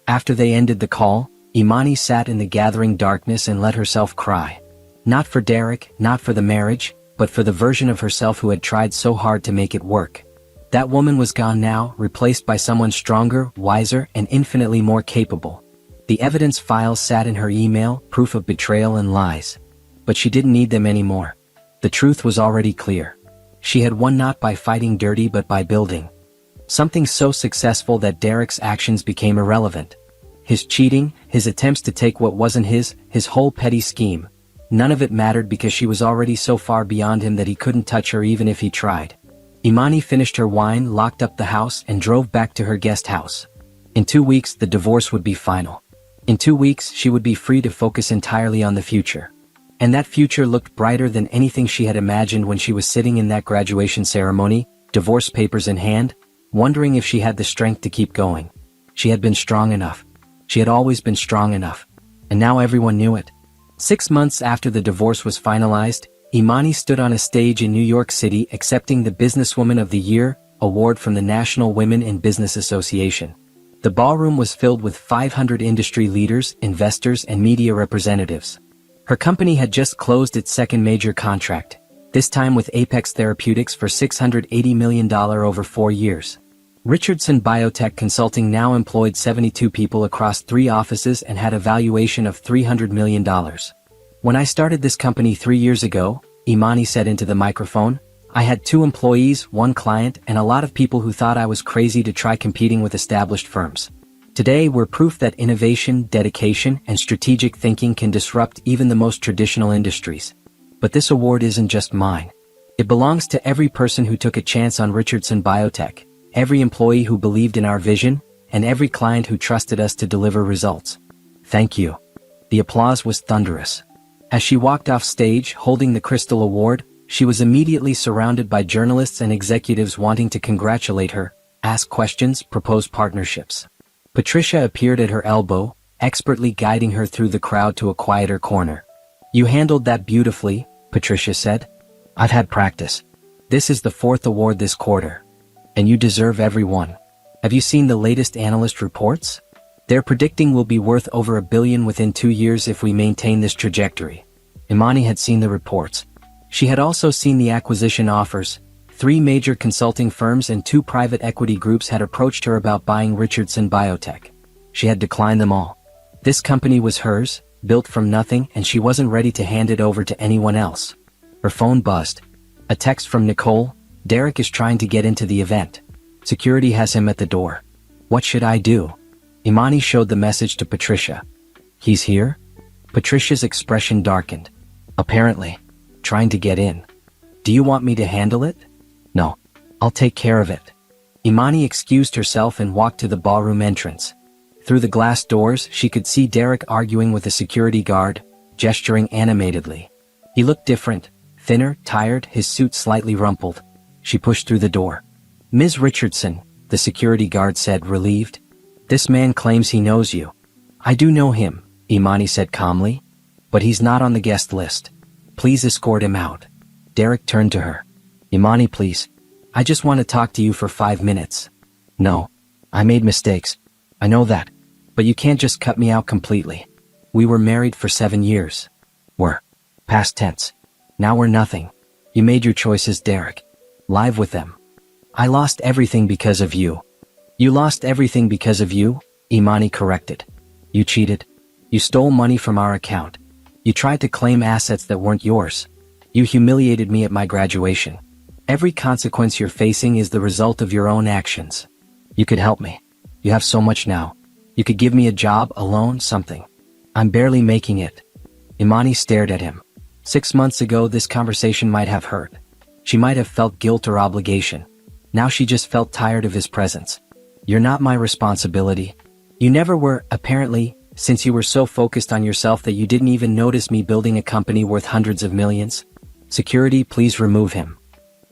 After they ended the call, Imani sat in the gathering darkness and let herself cry. Not for Derek, not for the marriage, but for the version of herself who had tried so hard to make it work. That woman was gone now, replaced by someone stronger, wiser, and infinitely more capable. The evidence files sat in her email, proof of betrayal and lies. But she didn't need them anymore. The truth was already clear. She had won not by fighting dirty but by building. Something so successful that Derek's actions became irrelevant. His cheating, his attempts to take what wasn't his whole petty scheme. None of it mattered because she was already so far beyond him that he couldn't touch her even if he tried. Imani finished her wine, locked up the house, and drove back to her guest house. In 2 weeks, the divorce would be final. In 2 weeks, she would be free to focus entirely on the future. And that future looked brighter than anything she had imagined when she was sitting in that graduation ceremony, divorce papers in hand, wondering if she had the strength to keep going. She had been strong enough. She had always been strong enough. And now everyone knew it. 6 months after the divorce was finalized, Imani stood on a stage in New York City accepting the Businesswoman of the Year award from the National Women in Business Association. The ballroom was filled with 500 industry leaders, investors, and media representatives. Her company had just closed its second major contract, this time with Apex Therapeutics for $680 million over 4 years. Richardson Biotech Consulting now employed 72 people across 3 offices and had a valuation of $300 million. When I started this company 3 years ago, Imani said into the microphone, I had 2 employees, 1 client, and a lot of people who thought I was crazy to try competing with established firms. Today, we're proof that innovation, dedication, and strategic thinking can disrupt even the most traditional industries. But this award isn't just mine. It belongs to every person who took a chance on Richardson Biotech, every employee who believed in our vision, and every client who trusted us to deliver results. Thank you. The applause was thunderous. As she walked off stage holding the Crystal Award, she was immediately surrounded by journalists and executives wanting to congratulate her, ask questions, propose partnerships. Patricia appeared at her elbow, expertly guiding her through the crowd to a quieter corner. You handled that beautifully, Patricia said. I've had practice. This is the 4th award this quarter. And you deserve every one. Have you seen the latest analyst reports? They're predicting we'll be worth over $1 billion within 2 years if we maintain this trajectory. Imani had seen the reports. She had also seen the acquisition offers. 3 major consulting firms and 2 private equity groups had approached her about buying Richardson Biotech. She had declined them all. This company was hers, built from nothing, and she wasn't ready to hand it over to anyone else. Her phone buzzed. A text from Nicole, Derek is trying to get into the event. Security has him at the door. What should I do? Imani showed the message to Patricia. He's here? Patricia's expression darkened. Apparently. Trying to get in. Do you want me to handle it? No. I'll take care of it. Imani excused herself and walked to the ballroom entrance. Through the glass doors, she could see Derek arguing with a security guard, gesturing animatedly. He looked different, thinner, tired, his suit slightly rumpled. She pushed through the door. Ms. Richardson, the security guard said, relieved. This man claims he knows you. I do know him, Imani said calmly. But he's not on the guest list. Please escort him out. Derek turned to her. Imani, please. I just want to talk to you for 5 minutes. No. I made mistakes. I know that. But you can't just cut me out completely. We were married for 7 years. We're. Past tense. Now we're nothing. You made your choices, Derek. Live with them. I lost everything because of you. You lost everything because of you, Imani corrected. You cheated. You stole money from our account. You tried to claim assets that weren't yours. You humiliated me at my graduation. Every consequence you're facing is the result of your own actions. You could help me. You have so much now. You could give me a job, a loan, something. I'm barely making it. Imani stared at him. 6 months ago, this conversation might have hurt. She might have felt guilt or obligation. Now she just felt tired of his presence. You're not my responsibility. You never were, apparently, since you were so focused on yourself that you didn't even notice me building a company worth hundreds of millions. Security, please remove him.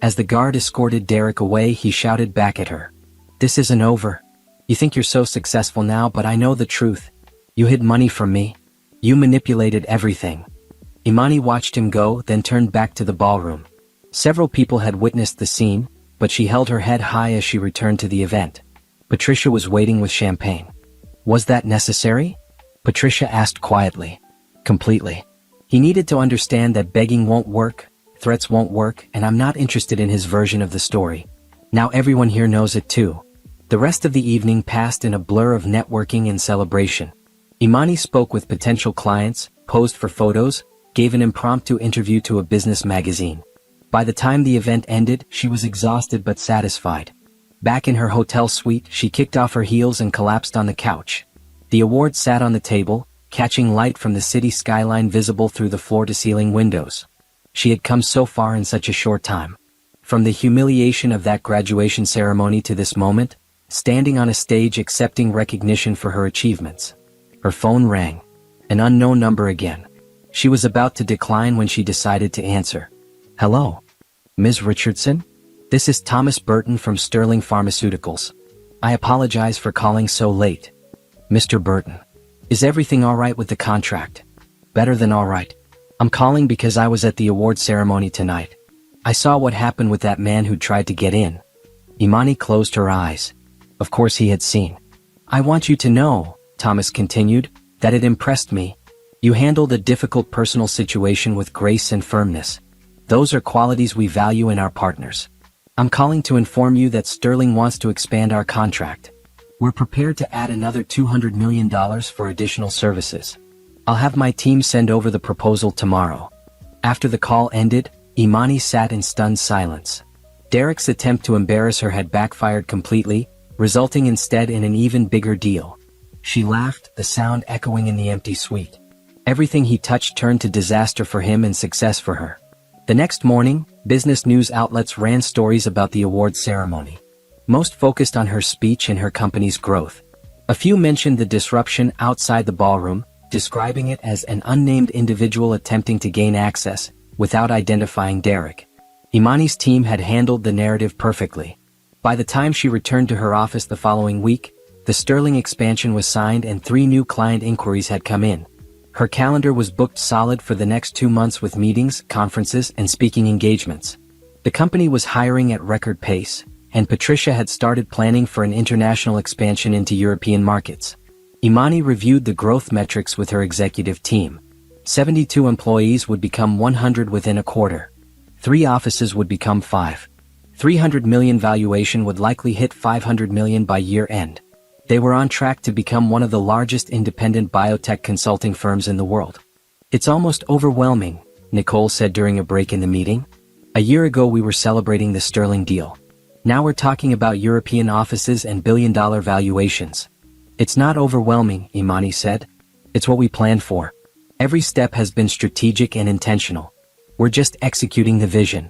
As the guard escorted Derek away, he shouted back at her. This isn't over. You think you're so successful now, but I know the truth. You hid money from me. You manipulated everything. Imani watched him go, then turned back to the ballroom. Several people had witnessed the scene, but she held her head high as she returned to the event. Patricia was waiting with champagne. Was that necessary? Patricia asked quietly. Completely. He needed to understand that begging won't work, threats won't work, and I'm not interested in his version of the story. Now everyone here knows it too. The rest of the evening passed in a blur of networking and celebration. Imani spoke with potential clients, posed for photos, gave an impromptu interview to a business magazine. By the time the event ended, she was exhausted but satisfied. Back in her hotel suite, she kicked off her heels and collapsed on the couch. The award sat on the table, catching light from the city skyline visible through the floor-to-ceiling windows. She had come so far in such a short time. From the humiliation of that graduation ceremony to this moment, standing on a stage accepting recognition for her achievements. Her phone rang. An unknown number again. She was about to decline when she decided to answer. Hello? Ms. Richardson? This is Thomas Burton from Sterling Pharmaceuticals. I apologize for calling so late. Mr. Burton. Is everything all right with the contract? Better than all right. I'm calling because I was at the award ceremony tonight. I saw what happened with that man who tried to get in. Imani closed her eyes. Of course he had seen. I want you to know, Thomas continued, that it impressed me. You handled a difficult personal situation with grace and firmness. Those are qualities we value in our partners. I'm calling to inform you that Sterling wants to expand our contract. We're prepared to add another $200 million for additional services. I'll have my team send over the proposal tomorrow. After the call ended, Imani sat in stunned silence. Derek's attempt to embarrass her had backfired completely, resulting instead in an even bigger deal. She laughed, the sound echoing in the empty suite. Everything he touched turned to disaster for him and success for her. The next morning, business news outlets ran stories about the awards ceremony. Most focused on her speech and her company's growth. A few mentioned the disruption outside the ballroom, describing it as an unnamed individual attempting to gain access, without identifying Derek. Imani's team had handled the narrative perfectly. By the time she returned to her office the following week, the Sterling expansion was signed and 3 new client inquiries had come in. Her calendar was booked solid for the next 2 months with meetings, conferences, and speaking engagements. The company was hiring at record pace, and Patricia had started planning for an international expansion into European markets. Imani reviewed the growth metrics with her executive team. 72 employees would become 100 within a quarter. 3 offices would become 5. $300 million valuation would likely hit $500 million by year end. They were on track to become one of the largest independent biotech consulting firms in the world. It's almost overwhelming, Nicole said during a break in the meeting. A year ago we were celebrating the Sterling deal. Now we're talking about European offices and billion-dollar valuations. It's not overwhelming, Imani said. It's what we planned for. Every step has been strategic and intentional. We're just executing the vision.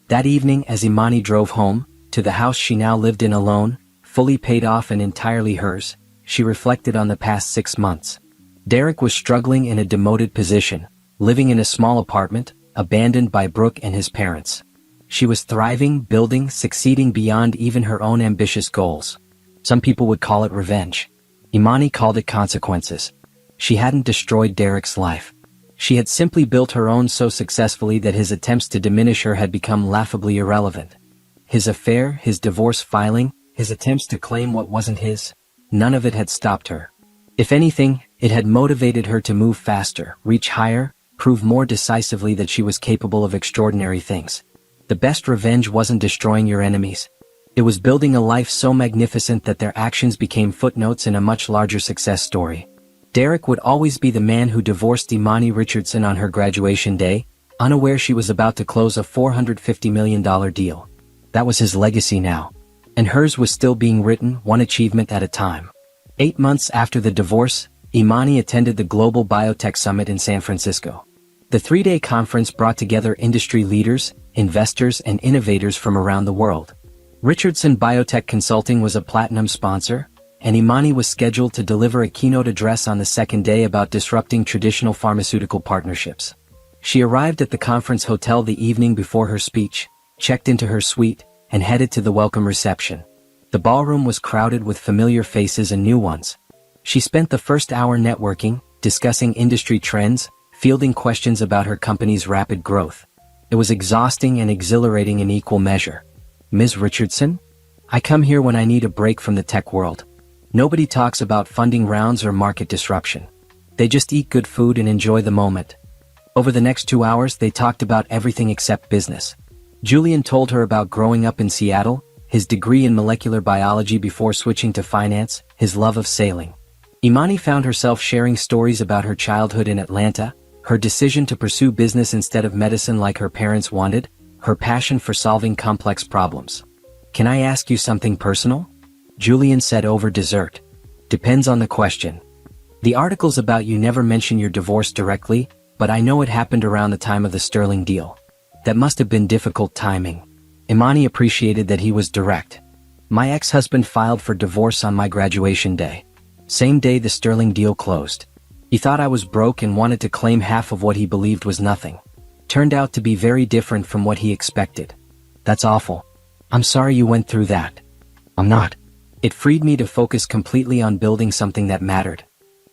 That evening, as Imani drove home, to the house she now lived in alone, fully paid off and entirely hers, she reflected on the past 6 months. Derek was struggling in a demoted position, living in a small apartment, abandoned by Brooke and his parents. She was thriving, building, succeeding beyond even her own ambitious goals. Some people would call it revenge. Imani called it consequences. She hadn't destroyed Derek's life. She had simply built her own so successfully that his attempts to diminish her had become laughably irrelevant. His affair, his divorce filing, his attempts to claim what wasn't his, none of it had stopped her. If anything, it had motivated her to move faster, reach higher, prove more decisively that she was capable of extraordinary things. The best revenge wasn't destroying your enemies. It was building a life so magnificent that their actions became footnotes in a much larger success story. Derek would always be the man who divorced Imani Richardson on her graduation day, unaware she was about to close a $450 million deal. That was his legacy now. And hers was still being written, one achievement at a time. 8 months after the divorce, Imani attended the Global Biotech Summit in San Francisco. The 3-day conference brought together industry leaders, investors, and innovators from around the world. Richardson Biotech Consulting was a platinum sponsor, and Imani was scheduled to deliver a keynote address on the second day about disrupting traditional pharmaceutical partnerships. She arrived at the conference hotel the evening before her speech, checked into her suite, and headed to the welcome reception. The ballroom was crowded with familiar faces and new ones. She spent the first hour networking, discussing industry trends, fielding questions about her company's rapid growth. It was exhausting and exhilarating in equal measure. Ms. Richardson? I come here when I need a break from the tech world. Nobody talks about funding rounds or market disruption. They just eat good food and enjoy the moment. Over the next 2 hours, they talked about everything except business. Julian told her about growing up in Seattle, his degree in molecular biology before switching to finance, his love of sailing. Imani found herself sharing stories about her childhood in Atlanta, her decision to pursue business instead of medicine like her parents wanted, her passion for solving complex problems. Can I ask you something personal? Julian said over dessert. Depends on the question. The articles about you never mention your divorce directly, but I know it happened around the time of the Sterling deal. That must have been difficult timing. Imani appreciated that he was direct. My ex-husband filed for divorce on my graduation day. Same day the Sterling deal closed. He thought I was broke and wanted to claim half of what he believed was nothing. Turned out to be very different from what he expected. That's awful. I'm sorry you went through that. I'm not. It freed me to focus completely on building something that mattered.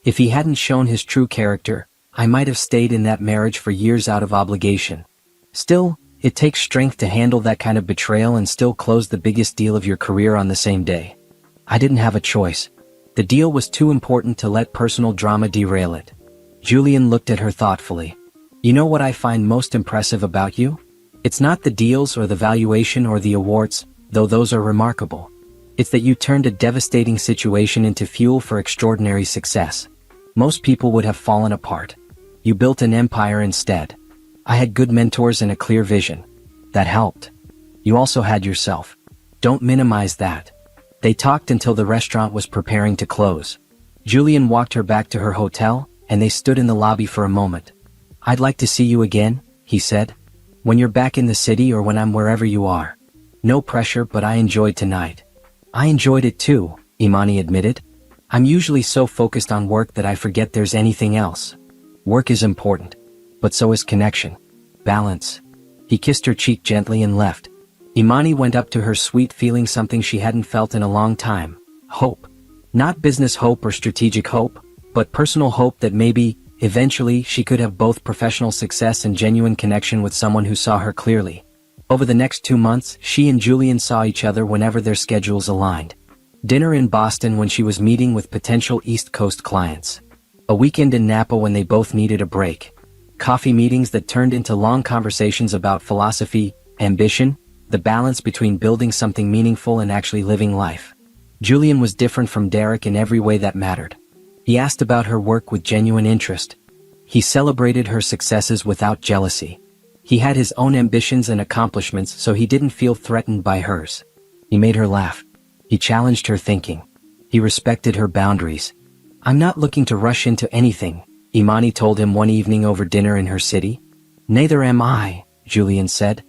If he hadn't shown his true character, I might have stayed in that marriage for years out of obligation. Still, it takes strength to handle that kind of betrayal and still close the biggest deal of your career on the same day. I didn't have a choice. The deal was too important to let personal drama derail it. Julian looked at her thoughtfully. You know what I find most impressive about you? It's not the deals or the valuation or the awards, though those are remarkable. It's that you turned a devastating situation into fuel for extraordinary success. Most people would have fallen apart. You built an empire instead. I had good mentors and a clear vision. That helped. You also had yourself. Don't minimize that. They talked until the restaurant was preparing to close. Julian walked her back to her hotel, and they stood in the lobby for a moment. I'd like to see you again, he said. When you're back in the city or when I'm wherever you are. No pressure, but I enjoyed tonight. I enjoyed it too, Imani admitted. I'm usually so focused on work that I forget there's anything else. Work is important. But so is connection. Balance. He kissed her cheek gently and left. Imani went up to her suite feeling something she hadn't felt in a long time. Hope. Not business hope or strategic hope, but personal hope that maybe, eventually, she could have both professional success and genuine connection with someone who saw her clearly. Over the next 2 months, she and Julian saw each other whenever their schedules aligned. Dinner in Boston when she was meeting with potential East Coast clients. A weekend in Napa when they both needed a break. Coffee meetings that turned into long conversations about philosophy, ambition, the balance between building something meaningful and actually living life. Julian was different from Derek in every way that mattered. He asked about her work with genuine interest. He celebrated her successes without jealousy. He had his own ambitions and accomplishments, so he didn't feel threatened by hers. He made her laugh. He challenged her thinking. He respected her boundaries. "I'm not looking to rush into anything," Imani told him one evening over dinner in her city. "Neither am I," Julian said.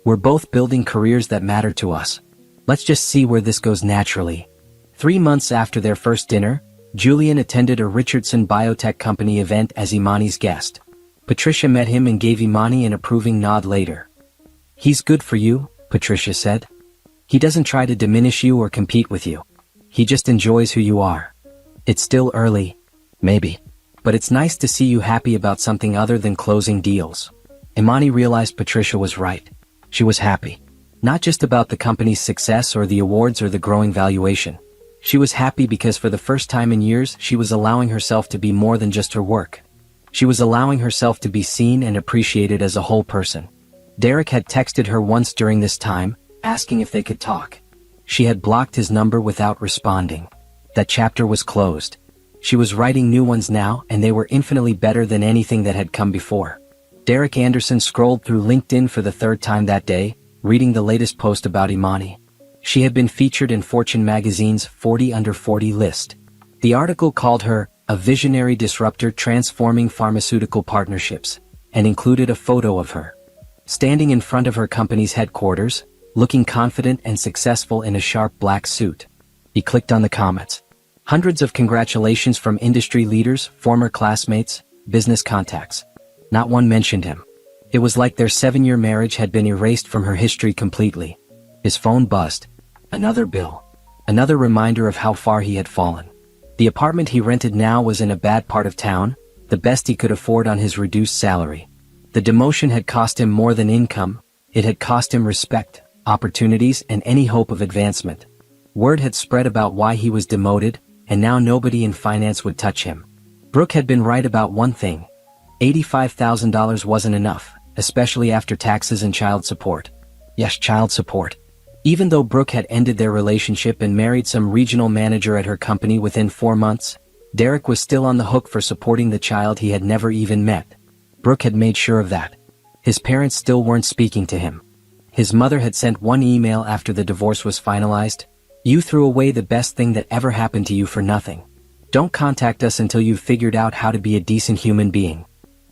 "We're both building careers that matter to us. Let's just see where this goes naturally." 3 months after their first dinner, Julian attended a Richardson biotech company event as Imani's guest. Patricia met him and gave Imani an approving nod later. "He's good for you," Patricia said. "He doesn't try to diminish you or compete with you. He just enjoys who you are. It's still early, maybe, but it's nice to see you happy about something other than closing deals." Imani realized Patricia was right. She was happy. Not just about the company's success or the awards or the growing valuation. She was happy because for the first time in years she was allowing herself to be more than just her work. She was allowing herself to be seen and appreciated as a whole person. Derek had texted her once during this time, asking if they could talk. She had blocked his number without responding. That chapter was closed. She was writing new ones now, and they were infinitely better than anything that had come before. Derek Anderson scrolled through LinkedIn for the third time that day, reading the latest post about Imani. She had been featured in Fortune magazine's 40 Under 40 list. The article called her a visionary disruptor transforming pharmaceutical partnerships, and included a photo of her standing in front of her company's headquarters, looking confident and successful in a sharp black suit. He clicked on the comments. Hundreds of congratulations from industry leaders, former classmates, business contacts. Not one mentioned him. It was like their 7-year marriage had been erased from her history completely. His phone buzzed. Another bill. Another reminder of how far he had fallen. The apartment he rented now was in a bad part of town, the best he could afford on his reduced salary. The demotion had cost him more than income, it had cost him respect, opportunities, and any hope of advancement. Word had spread about why he was demoted, and now nobody in finance would touch him. Brooke had been right about one thing. $85,000 wasn't enough, especially after taxes and child support. Yes, child support. Even though Brooke had ended their relationship and married some regional manager at her company within 4 months, Derek was still on the hook for supporting the child he had never even met. Brooke had made sure of that. His parents still weren't speaking to him. His mother had sent one email after the divorce was finalized. "You threw away the best thing that ever happened to you for nothing. Don't contact us until you've figured out how to be a decent human being."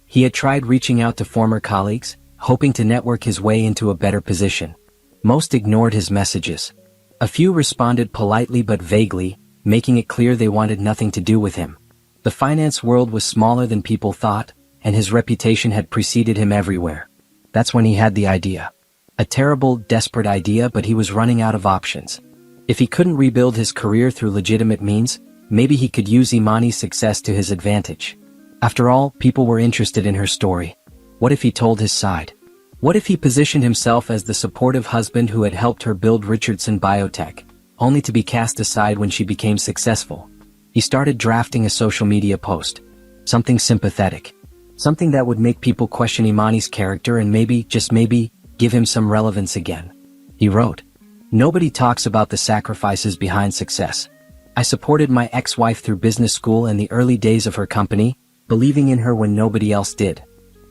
He had tried reaching out to former colleagues, hoping to network his way into a better position. Most ignored his messages. A few responded politely but vaguely, making it clear they wanted nothing to do with him. The finance world was smaller than people thought, and his reputation had preceded him everywhere. That's when he had the idea. A terrible, desperate idea, but he was running out of options. If he couldn't rebuild his career through legitimate means, maybe he could use Imani's success to his advantage. After all, people were interested in her story. What if he told his side? What if he positioned himself as the supportive husband who had helped her build Richardson Biotech, only to be cast aside when she became successful? He started drafting a social media post. Something sympathetic. Something that would make people question Imani's character and maybe, just maybe, give him some relevance again. He wrote, "Nobody talks about the sacrifices behind success. I supported my ex-wife through business school and the early days of her company, believing in her when nobody else did.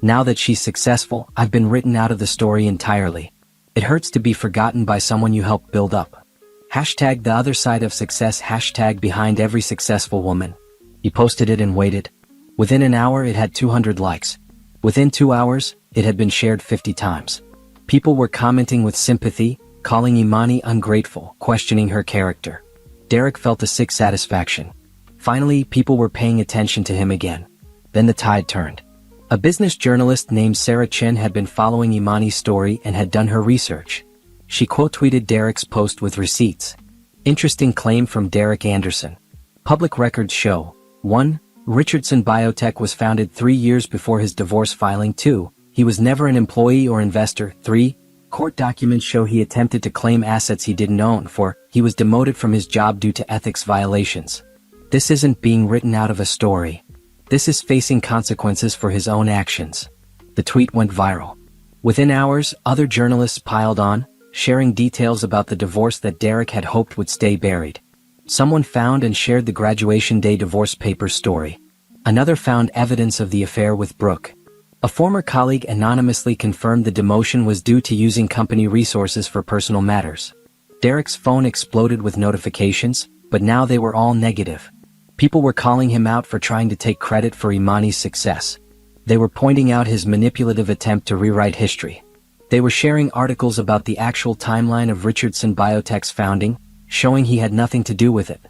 Now that she's successful, I've been written out of the story entirely. It hurts to be forgotten by someone you helped build up. Hashtag the other side of success, hashtag behind every successful woman." He posted it and waited. Within an hour it had 200 likes. Within 2 hours, it had been shared 50 times. People were commenting with sympathy, calling Imani ungrateful, questioning her character. Derek felt a sick satisfaction. Finally, people were paying attention to him again. Then the tide turned. A business journalist named Sarah Chen had been following Imani's story and had done her research. She quote-tweeted Derek's post with receipts. Interesting claim from Derek Anderson. Public records show. 1. Richardson Biotech was founded 3 years before his divorce filing. 2. He was never an employee or investor. 3. Court documents show he attempted to claim assets he didn't own. 4. He was demoted from his job due to ethics violations. This isn't being written out of a story. This is facing consequences for his own actions. The tweet went viral. Within hours, other journalists piled on, sharing details about the divorce that Derek had hoped would stay buried. Someone found and shared the graduation day divorce papers story. Another found evidence of the affair with Brooke. A former colleague anonymously confirmed the demotion was due to using company resources for personal matters. Derek's phone exploded with notifications, but now they were all negative. People were calling him out for trying to take credit for Imani's success. They were pointing out his manipulative attempt to rewrite history. They were sharing articles about the actual timeline of Richardson Biotech's founding, showing he had nothing to do with it.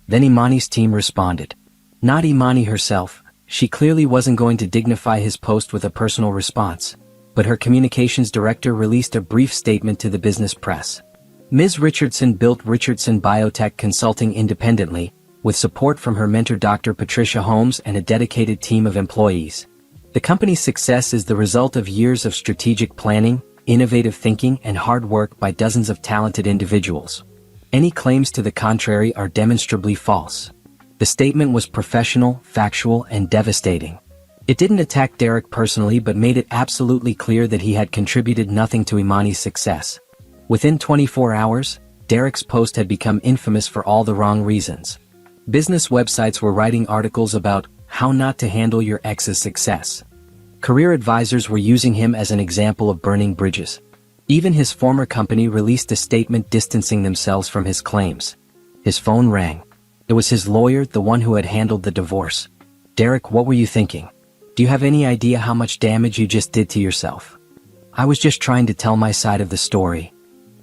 Then Imani's team responded. Not Imani herself, she clearly wasn't going to dignify his post with a personal response, but her communications director released a brief statement to the business press. Ms. Richardson built Richardson Biotech Consulting independently, with support from her mentor Dr. Patricia Holmes and a dedicated team of employees. The company's success is the result of years of strategic planning, innovative thinking, and hard work by dozens of talented individuals. Any claims to the contrary are demonstrably false. The statement was professional, factual, and devastating. It didn't attack Derek personally but made it absolutely clear that he had contributed nothing to Imani's success. Within 24 hours, Derek's post had become infamous for all the wrong reasons. Business websites were writing articles about how not to handle your ex's success. Career advisors were using him as an example of burning bridges. Even his former company released a statement distancing themselves from his claims. His phone rang. It was his lawyer, the one who had handled the divorce. Derek, what were you thinking? Do you have any idea how much damage you just did to yourself? I was just trying to tell my side of the story.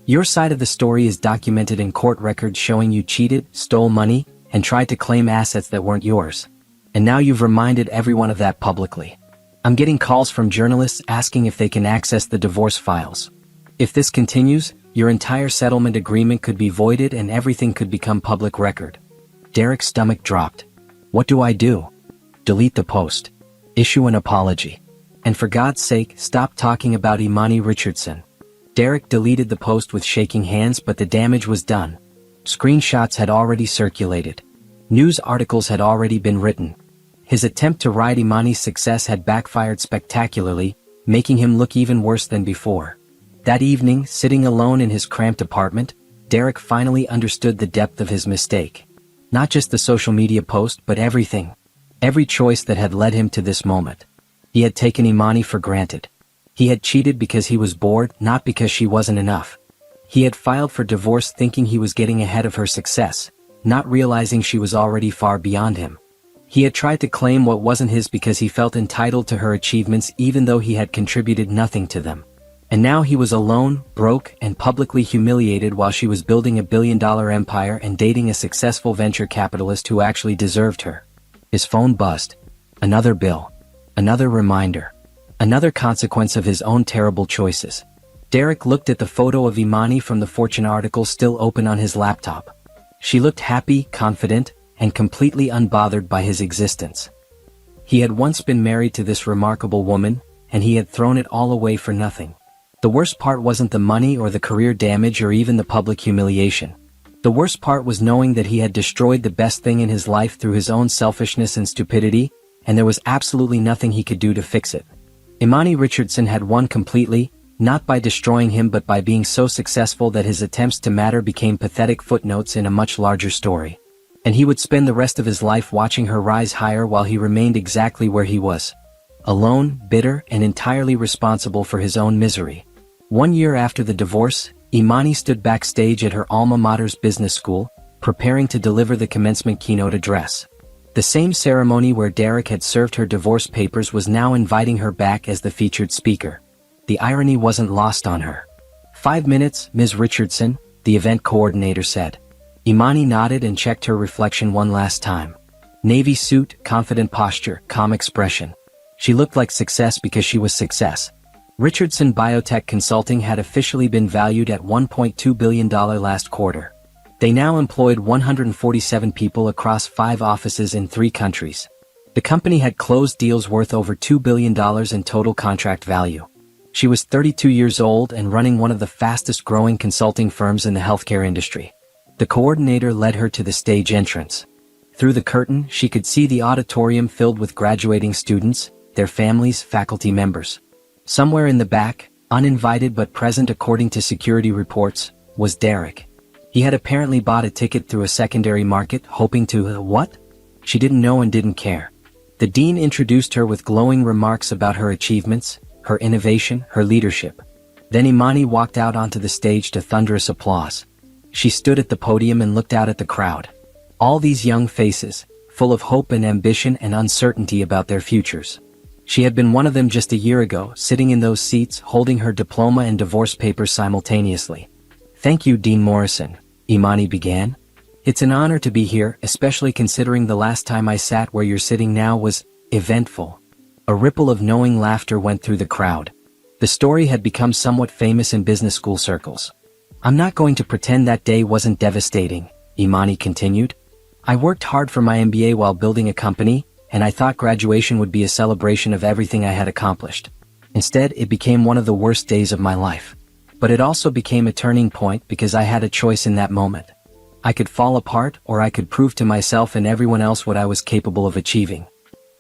Your side of the story is documented in court records showing you cheated, stole money, and tried to claim assets that weren't yours. And now you've reminded everyone of that publicly. I'm getting calls from journalists asking if they can access the divorce files. If this continues, your entire settlement agreement could be voided and everything could become public record. Derek's stomach dropped. What do I do? Delete the post. Issue an apology. And for God's sake, stop talking about Imani Richardson. Derek deleted the post with shaking hands, but the damage was done. Screenshots had already circulated. News articles had already been written. His attempt to ride Imani's success had backfired spectacularly, making him look even worse than before. That evening, sitting alone in his cramped apartment, Derek finally understood the depth of his mistake. Not just the social media post, but everything. Every choice that had led him to this moment. He had taken Imani for granted. He had cheated because he was bored, not because she wasn't enough. He had filed for divorce thinking he was getting ahead of her success, not realizing she was already far beyond him. He had tried to claim what wasn't his because he felt entitled to her achievements even though he had contributed nothing to them. And now he was alone, broke, and publicly humiliated while she was building a billion-dollar empire and dating a successful venture capitalist who actually deserved her. His phone buzzed. Another bill. Another reminder. Another consequence of his own terrible choices. Derek looked at the photo of Imani from the Fortune article still open on his laptop. She looked happy, confident, and completely unbothered by his existence. He had once been married to this remarkable woman, and he had thrown it all away for nothing. The worst part wasn't the money or the career damage or even the public humiliation. The worst part was knowing that he had destroyed the best thing in his life through his own selfishness and stupidity, and there was absolutely nothing he could do to fix it. Imani Richardson had won completely, not by destroying him but by being so successful that his attempts to matter became pathetic footnotes in a much larger story. And he would spend the rest of his life watching her rise higher while he remained exactly where he was. Alone, bitter, and entirely responsible for his own misery. 1 year after the divorce, Imani stood backstage at her alma mater's business school, preparing to deliver the commencement keynote address. The same ceremony where Derek had served her divorce papers was now inviting her back as the featured speaker. The irony wasn't lost on her. 5 minutes, Ms. Richardson, the event coordinator said. Imani nodded and checked her reflection one last time. Navy suit, confident posture, calm expression. She looked like success because she was success. Richardson Biotech Consulting had officially been valued at $1.2 billion last quarter. They now employed 147 people across 5 offices in 3 countries. The company had closed deals worth over $2 billion in total contract value. She was 32 years old and running one of the fastest growing consulting firms in the healthcare industry. The coordinator led her to the stage entrance. Through the curtain, she could see the auditorium filled with graduating students, their families, faculty members. Somewhere in the back, uninvited but present according to security reports, was Derek. He had apparently bought a ticket through a secondary market, hoping to, what? She didn't know and didn't care. The dean introduced her with glowing remarks about her achievements, her innovation, her leadership. Then Imani walked out onto the stage to thunderous applause. She stood at the podium and looked out at the crowd. All these young faces, full of hope and ambition and uncertainty about their futures. She had been one of them just a year ago, sitting in those seats, holding her diploma and divorce papers simultaneously. "Thank you, Dean Morrison," Imani began. "It's an honor to be here, especially considering the last time I sat where you're sitting now was eventful." A ripple of knowing laughter went through the crowd. The story had become somewhat famous in business school circles. "I'm not going to pretend that day wasn't devastating," Imani continued. "I worked hard for my MBA while building a company, and I thought graduation would be a celebration of everything I had accomplished. Instead, it became one of the worst days of my life. But it also became a turning point because I had a choice in that moment. I could fall apart, or I could prove to myself and everyone else what I was capable of achieving."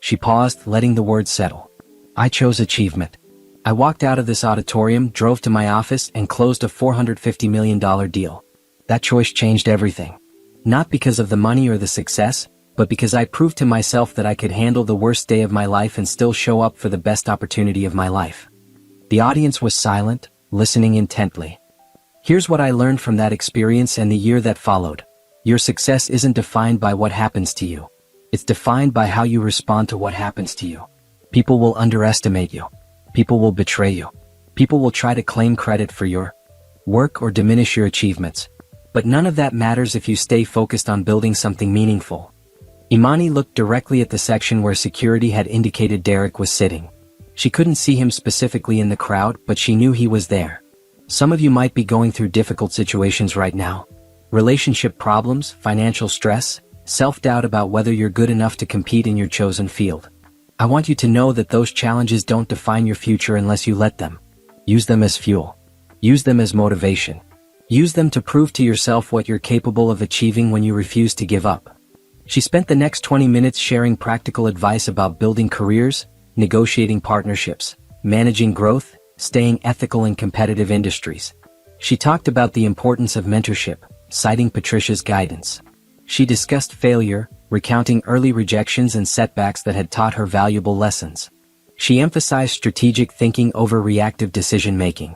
She paused, letting the words settle. "I chose achievement. I walked out of this auditorium, drove to my office, and closed a $450 million deal. That choice changed everything. Not because of the money or the success, but because I proved to myself that I could handle the worst day of my life and still show up for the best opportunity of my life." The audience was silent, listening intently. "Here's what I learned from that experience and the year that followed. Your success isn't defined by what happens to you. It's defined by how you respond to what happens to you. People will underestimate you. People will betray you. People will try to claim credit for your work or diminish your achievements. But none of that matters if you stay focused on building something meaningful." Imani looked directly at the section where security had indicated Derek was sitting. She couldn't see him specifically in the crowd, but she knew he was there. Some of you might be going through difficult situations right now. Relationship problems, financial stress, self-doubt about whether you're good enough to compete in your chosen field. I want you to know that those challenges don't define your future unless you let them. Use them as fuel. Use them as motivation. Use them to prove to yourself what you're capable of achieving when you refuse to give up. She spent the next 20 minutes sharing practical advice about building careers, negotiating partnerships, managing growth, staying ethical in competitive industries. She talked about the importance of mentorship, citing Patricia's guidance. She discussed failure, recounting early rejections and setbacks that had taught her valuable lessons. She emphasized strategic thinking over reactive decision-making.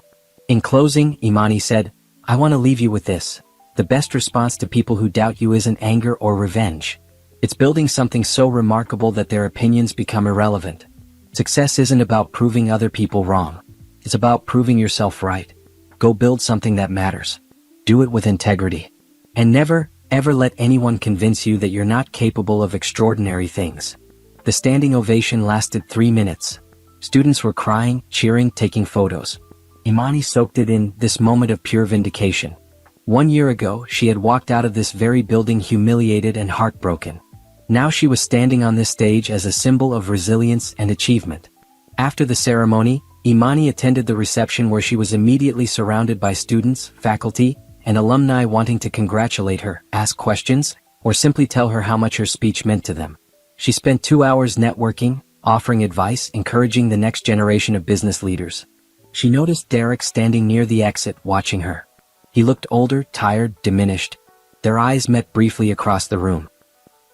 In closing, Imani said, "I want to leave you with this. The best response to people who doubt you isn't anger or revenge. It's building something so remarkable that their opinions become irrelevant. Success isn't about proving other people wrong. It's about proving yourself right. Go build something that matters. Do it with integrity. And never, ever let anyone convince you that you're not capable of extraordinary things." The standing ovation lasted 3 minutes. Students were crying, cheering, taking photos. Imani soaked it in, this moment of pure vindication. 1 year ago, she had walked out of this very building humiliated and heartbroken. Now she was standing on this stage as a symbol of resilience and achievement. After the ceremony, Imani attended the reception where she was immediately surrounded by students, faculty, and alumni wanting to congratulate her, ask questions, or simply tell her how much her speech meant to them. She spent 2 hours networking, offering advice, encouraging the next generation of business leaders. She noticed Derek standing near the exit, watching her. He looked older, tired, diminished. Their eyes met briefly across the room.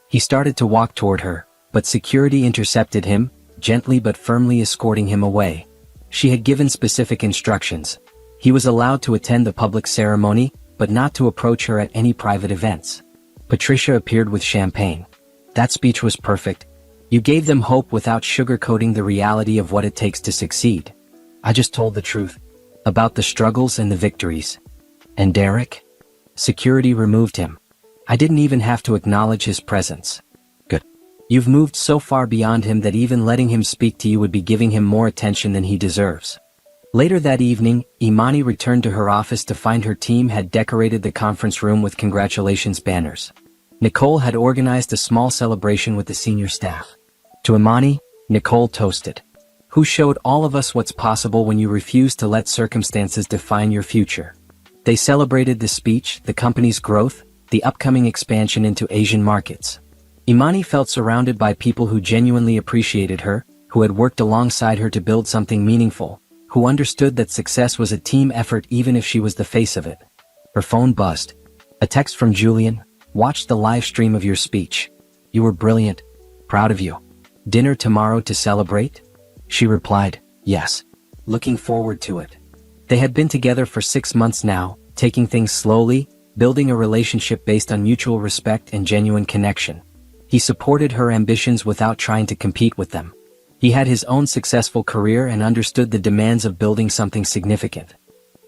He started to walk toward her, but security intercepted him, gently but firmly escorting him away. She had given specific instructions. He was allowed to attend the public ceremony, but not to approach her at any private events. Patricia appeared with champagne. "That speech was perfect. You gave them hope without sugarcoating the reality of what it takes to succeed. I just told the truth. About the struggles and the victories." "And Derek?" Security removed him. "I didn't even have to acknowledge his presence." "Good. You've moved so far beyond him that even letting him speak to you would be giving him more attention than he deserves." Later that evening, Imani returned to her office to find her team had decorated the conference room with congratulations banners. Nicole had organized a small celebration with the senior staff. To Imani, Nicole toasted, "Who showed all of us what's possible when you refuse to let circumstances define your future." They celebrated the speech, the company's growth, the upcoming expansion into Asian markets. Imani felt surrounded by people who genuinely appreciated her, who had worked alongside her to build something meaningful, who understood that success was a team effort even if she was the face of it. Her phone buzzed. A text from Julian: "Watched the live stream of your speech. You were brilliant. Proud of you. Dinner tomorrow to celebrate?" She replied, "Yes. Looking forward to it." They had been together for 6 months now, taking things slowly, building a relationship based on mutual respect and genuine connection. He supported her ambitions without trying to compete with them. He had his own successful career and understood the demands of building something significant.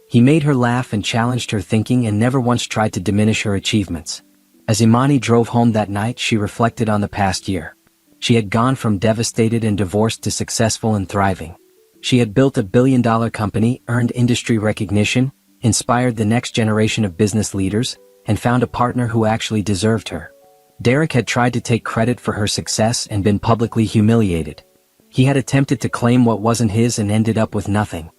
He made her laugh and challenged her thinking and never once tried to diminish her achievements. As Imani drove home that night, she reflected on the past year. She had gone from devastated and divorced to successful and thriving. She had built a billion-dollar company, earned industry recognition, inspired the next generation of business leaders, and found a partner who actually deserved her. Derek had tried to take credit for her success and been publicly humiliated. He had attempted to claim what wasn't his and ended up with nothing.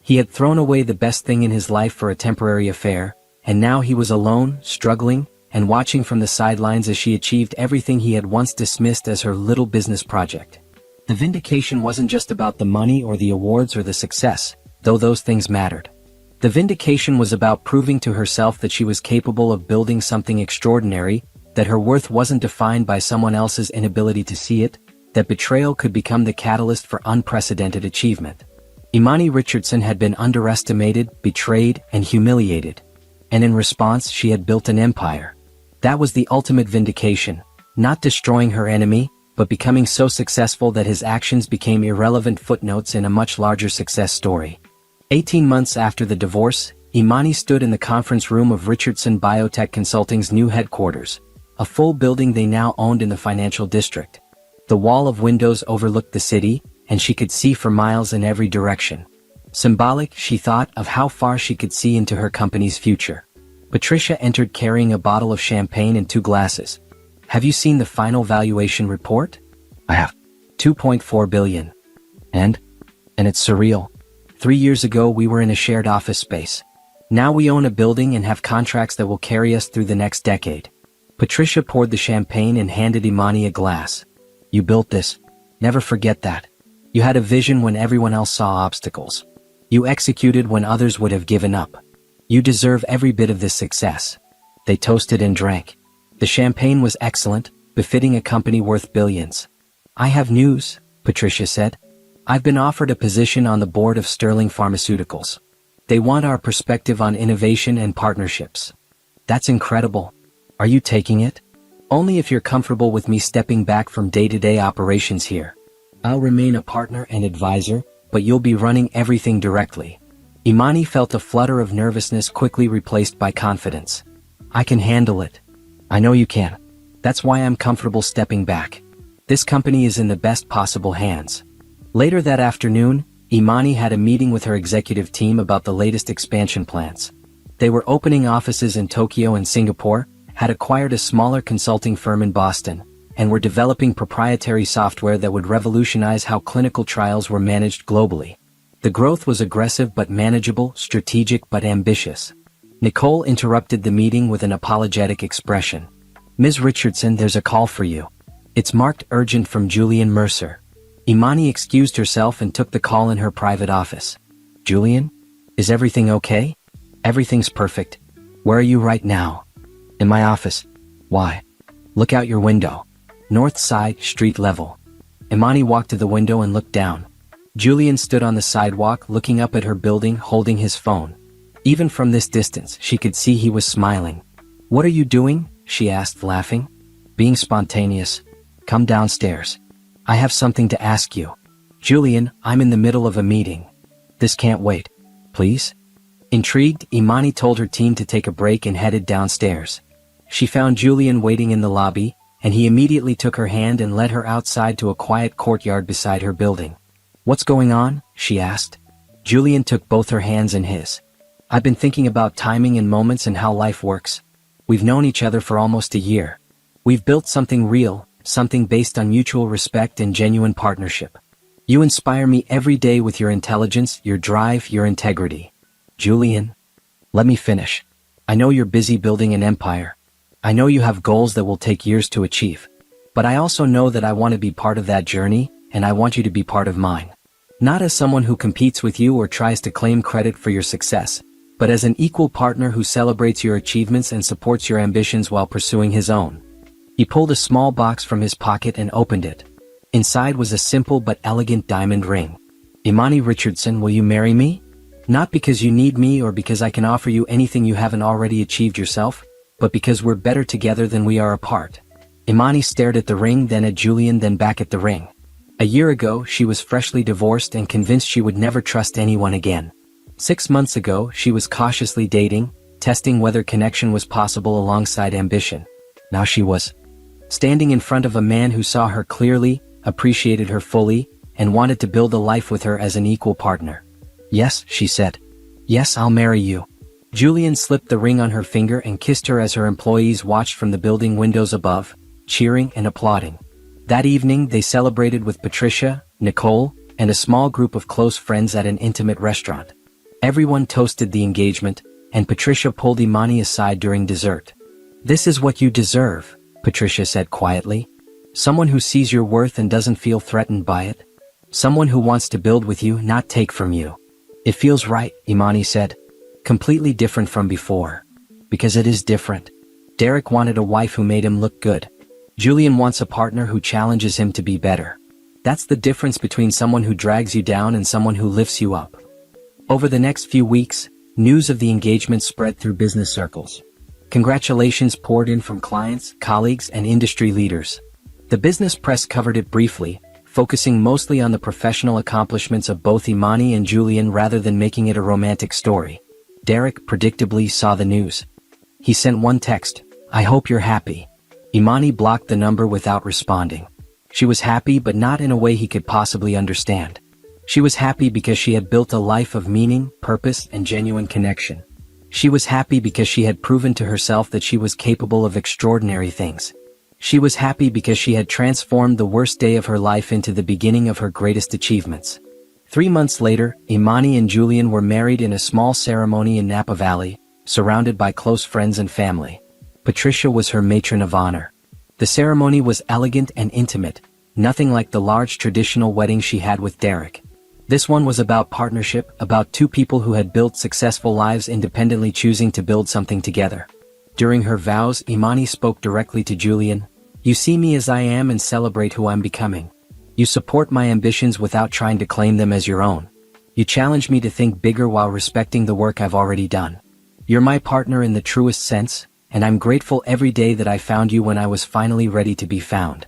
He had thrown away the best thing in his life for a temporary affair, and now he was alone, struggling, and watching from the sidelines as she achieved everything he had once dismissed as her little business project. The vindication wasn't just about the money or the awards or the success, though those things mattered. The vindication was about proving to herself that she was capable of building something extraordinary, that her worth wasn't defined by someone else's inability to see it, that betrayal could become the catalyst for unprecedented achievement. Imani Richardson had been underestimated, betrayed, and humiliated. And in response, she had built an empire. That was the ultimate vindication, not destroying her enemy, but becoming so successful that his actions became irrelevant footnotes in a much larger success story. 18 months after the divorce, Imani stood in the conference room of Richardson Biotech Consulting's new headquarters, a full building they now owned in the financial district. The wall of windows overlooked the city, and she could see for miles in every direction. Symbolic, she thought, of how far she could see into her company's future. Patricia entered carrying a bottle of champagne and 2 glasses. "Have you seen the final valuation report?" "I have. 2.4 billion. And it's surreal. 3 years ago we were in a shared office space. Now we own a building and have contracts that will carry us through the next decade." Patricia poured the champagne and handed Imani a glass. "You built this. Never forget that. You had a vision when everyone else saw obstacles. You executed when others would have given up. You deserve every bit of this success." They toasted and drank. The champagne was excellent, befitting a company worth billions. "I have news," Patricia said. "I've been offered a position on the board of Sterling Pharmaceuticals. They want our perspective on innovation and partnerships." "That's incredible. Are you taking it?" "Only if you're comfortable with me stepping back from day-to-day operations here. I'll remain a partner and advisor, but you'll be running everything directly." Imani felt a flutter of nervousness quickly replaced by confidence. "I can handle it." "I know you can. That's why I'm comfortable stepping back. This company is in the best possible hands." Later that afternoon, Imani had a meeting with her executive team about the latest expansion plans. They were opening offices in Tokyo and Singapore, had acquired a smaller consulting firm in Boston, and were developing proprietary software that would revolutionize how clinical trials were managed globally. The growth was aggressive but manageable, strategic but ambitious. Nicole interrupted the meeting with an apologetic expression. "Ms. Richardson, there's a call for you. It's marked urgent from Julian Mercer." Imani excused herself and took the call in her private office. "Julian? Is everything okay?" "Everything's perfect. Where are you right now?" "In my office." "Why?" "Look out your window. North side, street level." Imani walked to the window and looked down. Julian stood on the sidewalk looking up at her building, holding his phone. Even from this distance, she could see he was smiling. "What are you doing?" she asked, laughing. "Being spontaneous. Come downstairs. I have something to ask you." "Julian, I'm in the middle of a meeting. This can't wait. Please?" Intrigued, Imani told her team to take a break and headed downstairs. She found Julian waiting in the lobby, and he immediately took her hand and led her outside to a quiet courtyard beside her building. "What's going on?" she asked. Julian took both her hands in his. "I've been thinking about timing and moments and how life works. We've known each other for almost a year. We've built something real, something based on mutual respect and genuine partnership. You inspire me every day with your intelligence, your drive, your integrity." "Julian, let me finish. I know you're busy building an empire. I know you have goals that will take years to achieve. But I also know that I want to be part of that journey, and I want you to be part of mine. Not as someone who competes with you or tries to claim credit for your success, but as an equal partner who celebrates your achievements and supports your ambitions while pursuing his own." He pulled a small box from his pocket and opened it. Inside was a simple but elegant diamond ring. "Imani Richardson, will you marry me?" Not because you need me or because I can offer you anything you haven't already achieved yourself, but because we're better together than we are apart. Imani stared at the ring, then at Julian, then back at the ring. A year ago, she was freshly divorced and convinced she would never trust anyone again. 6 months ago, she was cautiously dating, testing whether connection was possible alongside ambition. Now she was standing in front of a man who saw her clearly, appreciated her fully, and wanted to build a life with her as an equal partner. "Yes," she said. "Yes, I'll marry you." Julian slipped the ring on her finger and kissed her as her employees watched from the building windows above, cheering and applauding. That evening they celebrated with Patricia, Nicole, and a small group of close friends at an intimate restaurant. Everyone toasted the engagement, and Patricia pulled Imani aside during dessert. "This is what you deserve," Patricia said quietly. "Someone who sees your worth and doesn't feel threatened by it. Someone who wants to build with you, not take from you." "It feels right," Imani said. "Completely different from before." "Because it is different." Derek wanted a wife who made him look good. Julian wants a partner who challenges him to be better. That's the difference between someone who drags you down and someone who lifts you up. Over the next few weeks, news of the engagement spread through business circles. Congratulations poured in from clients, colleagues, and industry leaders. The business press covered it briefly, focusing mostly on the professional accomplishments of both Imani and Julian rather than making it a romantic story. Derek predictably saw the news. He sent one text, "I hope you're happy." Imani blocked the number without responding. She was happy, but not in a way he could possibly understand. She was happy because she had built a life of meaning, purpose, and genuine connection. She was happy because she had proven to herself that she was capable of extraordinary things. She was happy because she had transformed the worst day of her life into the beginning of her greatest achievements. 3 months later, Imani and Julian were married in a small ceremony in Napa Valley, surrounded by close friends and family. Patricia was her matron of honor. The ceremony was elegant and intimate, nothing like the large traditional wedding she had with Derek. This one was about partnership, about two people who had built successful lives independently choosing to build something together. During her vows, Imani spoke directly to Julian. "You see me as I am and celebrate who I'm becoming. You support my ambitions without trying to claim them as your own. You challenge me to think bigger while respecting the work I've already done. You're my partner in the truest sense, and I'm grateful every day that I found you when I was finally ready to be found."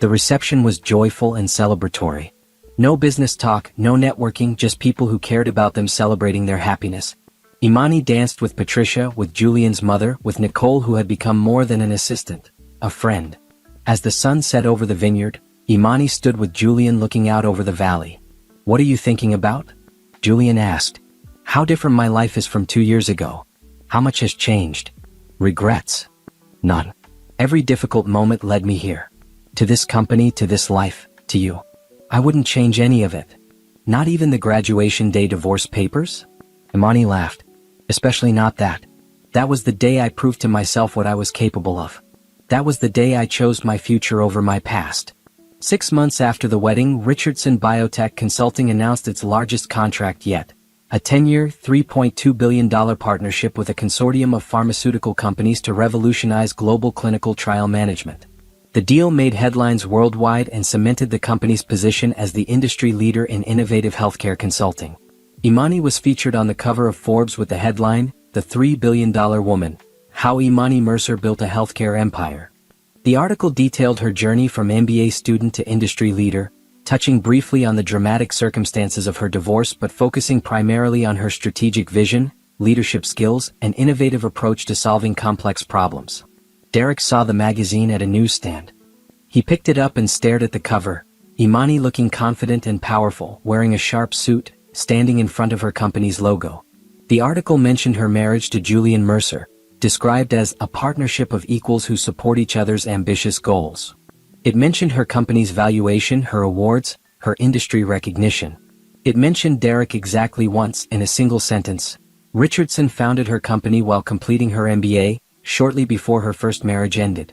The reception was joyful and celebratory. No business talk, no networking, just people who cared about them celebrating their happiness. Imani danced with Patricia, with Julian's mother, with Nicole, who had become more than an assistant, a friend. As the sun set over the vineyard, Imani stood with Julian looking out over the valley. "What are you thinking about?" Julian asked. "How different my life is from 2 years ago. How much has changed?" "Regrets? None. Every difficult moment led me here. To this company, to this life, to you. I wouldn't change any of it. Not even the graduation day divorce papers?" Imani laughed. "Especially not that. That was the day I proved to myself what I was capable of. That was the day I chose my future over my past." 6 months after the wedding, Richardson Biotech Consulting announced its largest contract yet. A 10-year, $3.2 billion partnership with a consortium of pharmaceutical companies to revolutionize global clinical trial management. The deal made headlines worldwide and cemented the company's position as the industry leader in innovative healthcare consulting. Imani was featured on the cover of Forbes with the headline, "The $3 billion Woman: How Imani Mercer Built a Healthcare Empire." The article detailed her journey from MBA student to industry leader, touching briefly on the dramatic circumstances of her divorce but focusing primarily on her strategic vision, leadership skills, and innovative approach to solving complex problems. Derek saw the magazine at a newsstand. He picked it up and stared at the cover, Imani looking confident and powerful, wearing a sharp suit, standing in front of her company's logo. The article mentioned her marriage to Julian Mercer, described as a partnership of equals who support each other's ambitious goals. It mentioned her company's valuation, her awards, her industry recognition. It mentioned Derek exactly once in a single sentence. Richardson founded her company while completing her MBA, shortly before her first marriage ended.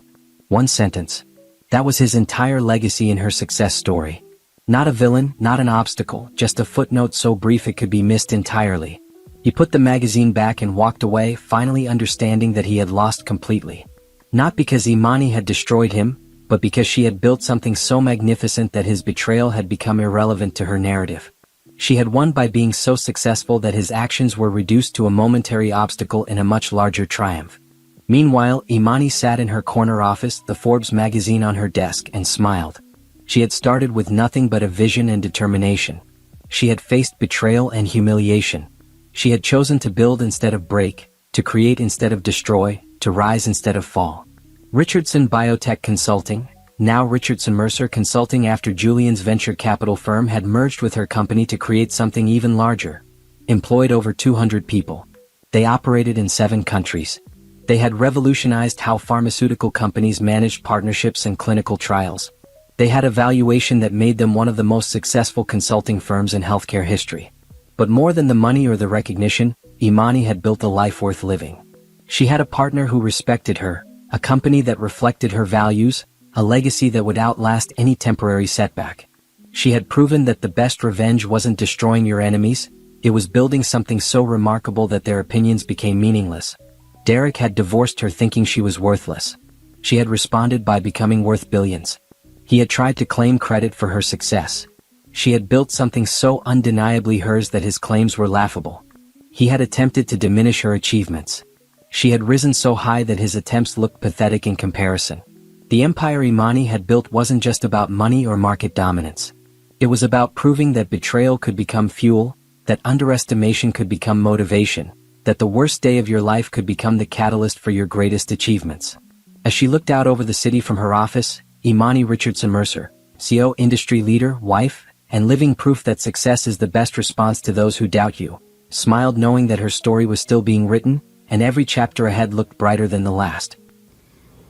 One sentence. That was his entire legacy in her success story. Not a villain, not an obstacle, just a footnote so brief it could be missed entirely. He put the magazine back and walked away, finally understanding that he had lost completely. Not because Imani had destroyed him, but because she had built something so magnificent that his betrayal had become irrelevant to her narrative. She had won by being so successful that his actions were reduced to a momentary obstacle in a much larger triumph. Meanwhile, Imani sat in her corner office, the Forbes magazine on her desk, and smiled. She had started with nothing but a vision and determination. She had faced betrayal and humiliation. She had chosen to build instead of break, to create instead of destroy, to rise instead of fall. Richardson Biotech Consulting, now Richardson Mercer Consulting, after Julian's venture capital firm, had merged with her company to create something even larger. Employed over 200 people. They operated in 7 countries. They had revolutionized how pharmaceutical companies managed partnerships and clinical trials. They had a valuation that made them one of the most successful consulting firms in healthcare history. But more than the money or the recognition, Imani had built a life worth living. She had a partner who respected her, a company that reflected her values, a legacy that would outlast any temporary setback. She had proven that the best revenge wasn't destroying your enemies, it was building something so remarkable that their opinions became meaningless. Derek had divorced her thinking she was worthless. She had responded by becoming worth billions. He had tried to claim credit for her success. She had built something so undeniably hers that his claims were laughable. He had attempted to diminish her achievements. She had risen so high that his attempts looked pathetic in comparison. The empire Imani had built wasn't just about money or market dominance. It was about proving that betrayal could become fuel, that underestimation could become motivation, that the worst day of your life could become the catalyst for your greatest achievements. As she looked out over the city from her office, Imani Richardson Mercer, CEO, industry leader, wife, and living proof that success is the best response to those who doubt you, smiled knowing that her story was still being written, and every chapter ahead looked brighter than the last.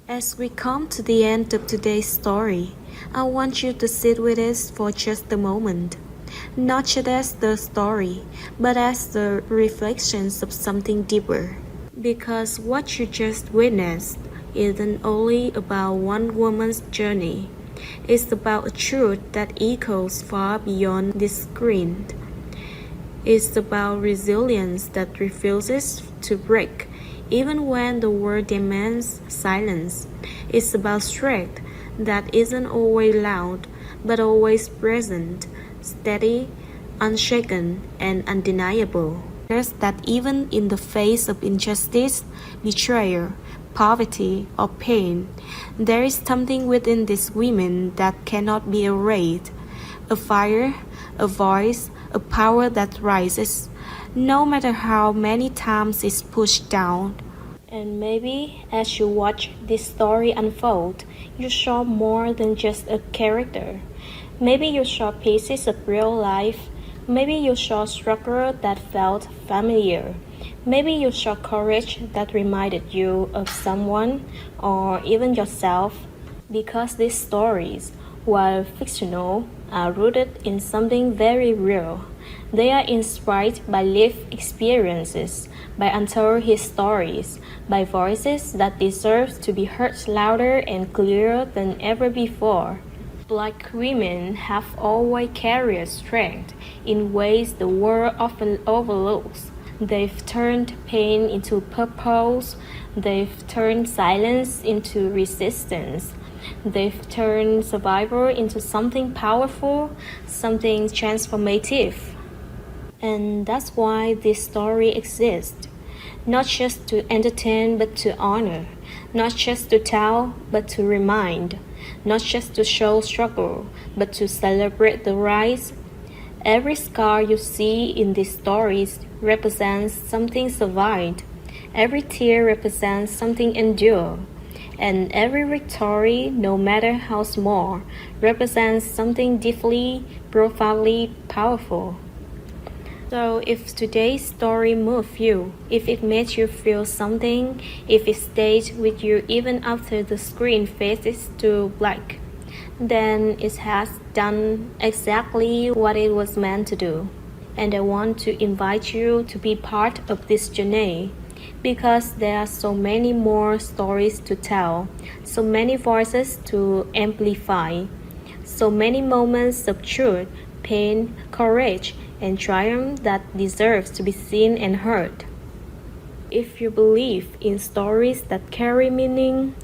As we come to the end of today's story, I want you to sit with us for just a moment. Not just as the story, but as the reflections of something deeper. Because what you just witnessed isn't only about one woman's journey. It's about a truth that echoes far beyond this screen. It's about resilience that refuses to break, even when the world demands silence. It's about strength that isn't always loud, but always present, steady, unshaken, and undeniable. That even in the face of injustice, betrayal, poverty, or pain, there is something within these women that cannot be erased. A fire, a voice, a power that rises, no matter how many times it's pushed down. And maybe as you watch this story unfold, you saw more than just a character. Maybe you saw pieces of real life. Maybe you saw struggle that felt familiar. Maybe you saw courage that reminded you of someone or even yourself. Because these stories, while fictional, are rooted in something very real. They are inspired by lived experiences, by untold stories, by voices that deserve to be heard louder and clearer than ever before. Black women have always carried strength in ways the world often overlooks. They've turned pain into purpose. They've turned silence into resistance. They've turned survival into something powerful, something transformative. And that's why this story exists. Not just to entertain but to honor. Not just to tell but to remind. Not just to show struggle but to celebrate the rise. Every scar you see in these stories represents something survived. Every tear represents something endured. And every victory, no matter how small, represents something deeply, profoundly powerful. So if today's story moved you, if it made you feel something, if it stayed with you even after the screen fades to black, then it has done exactly what it was meant to do. And I want to invite you to be part of this journey, because there are so many more stories to tell, so many voices to amplify, so many moments of truth, pain, courage, and triumph that deserves to be seen and heard. If you believe in stories that carry meaning,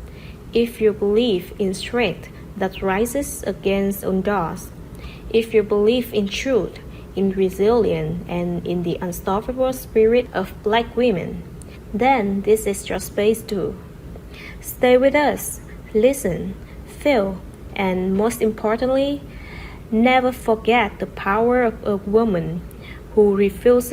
if you believe in strength that rises against odds, if you believe in truth, in resilience and in the unstoppable spirit of Black women, then this is your space too. Stay with us, listen, feel, and most importantly, never forget the power of a woman who refuses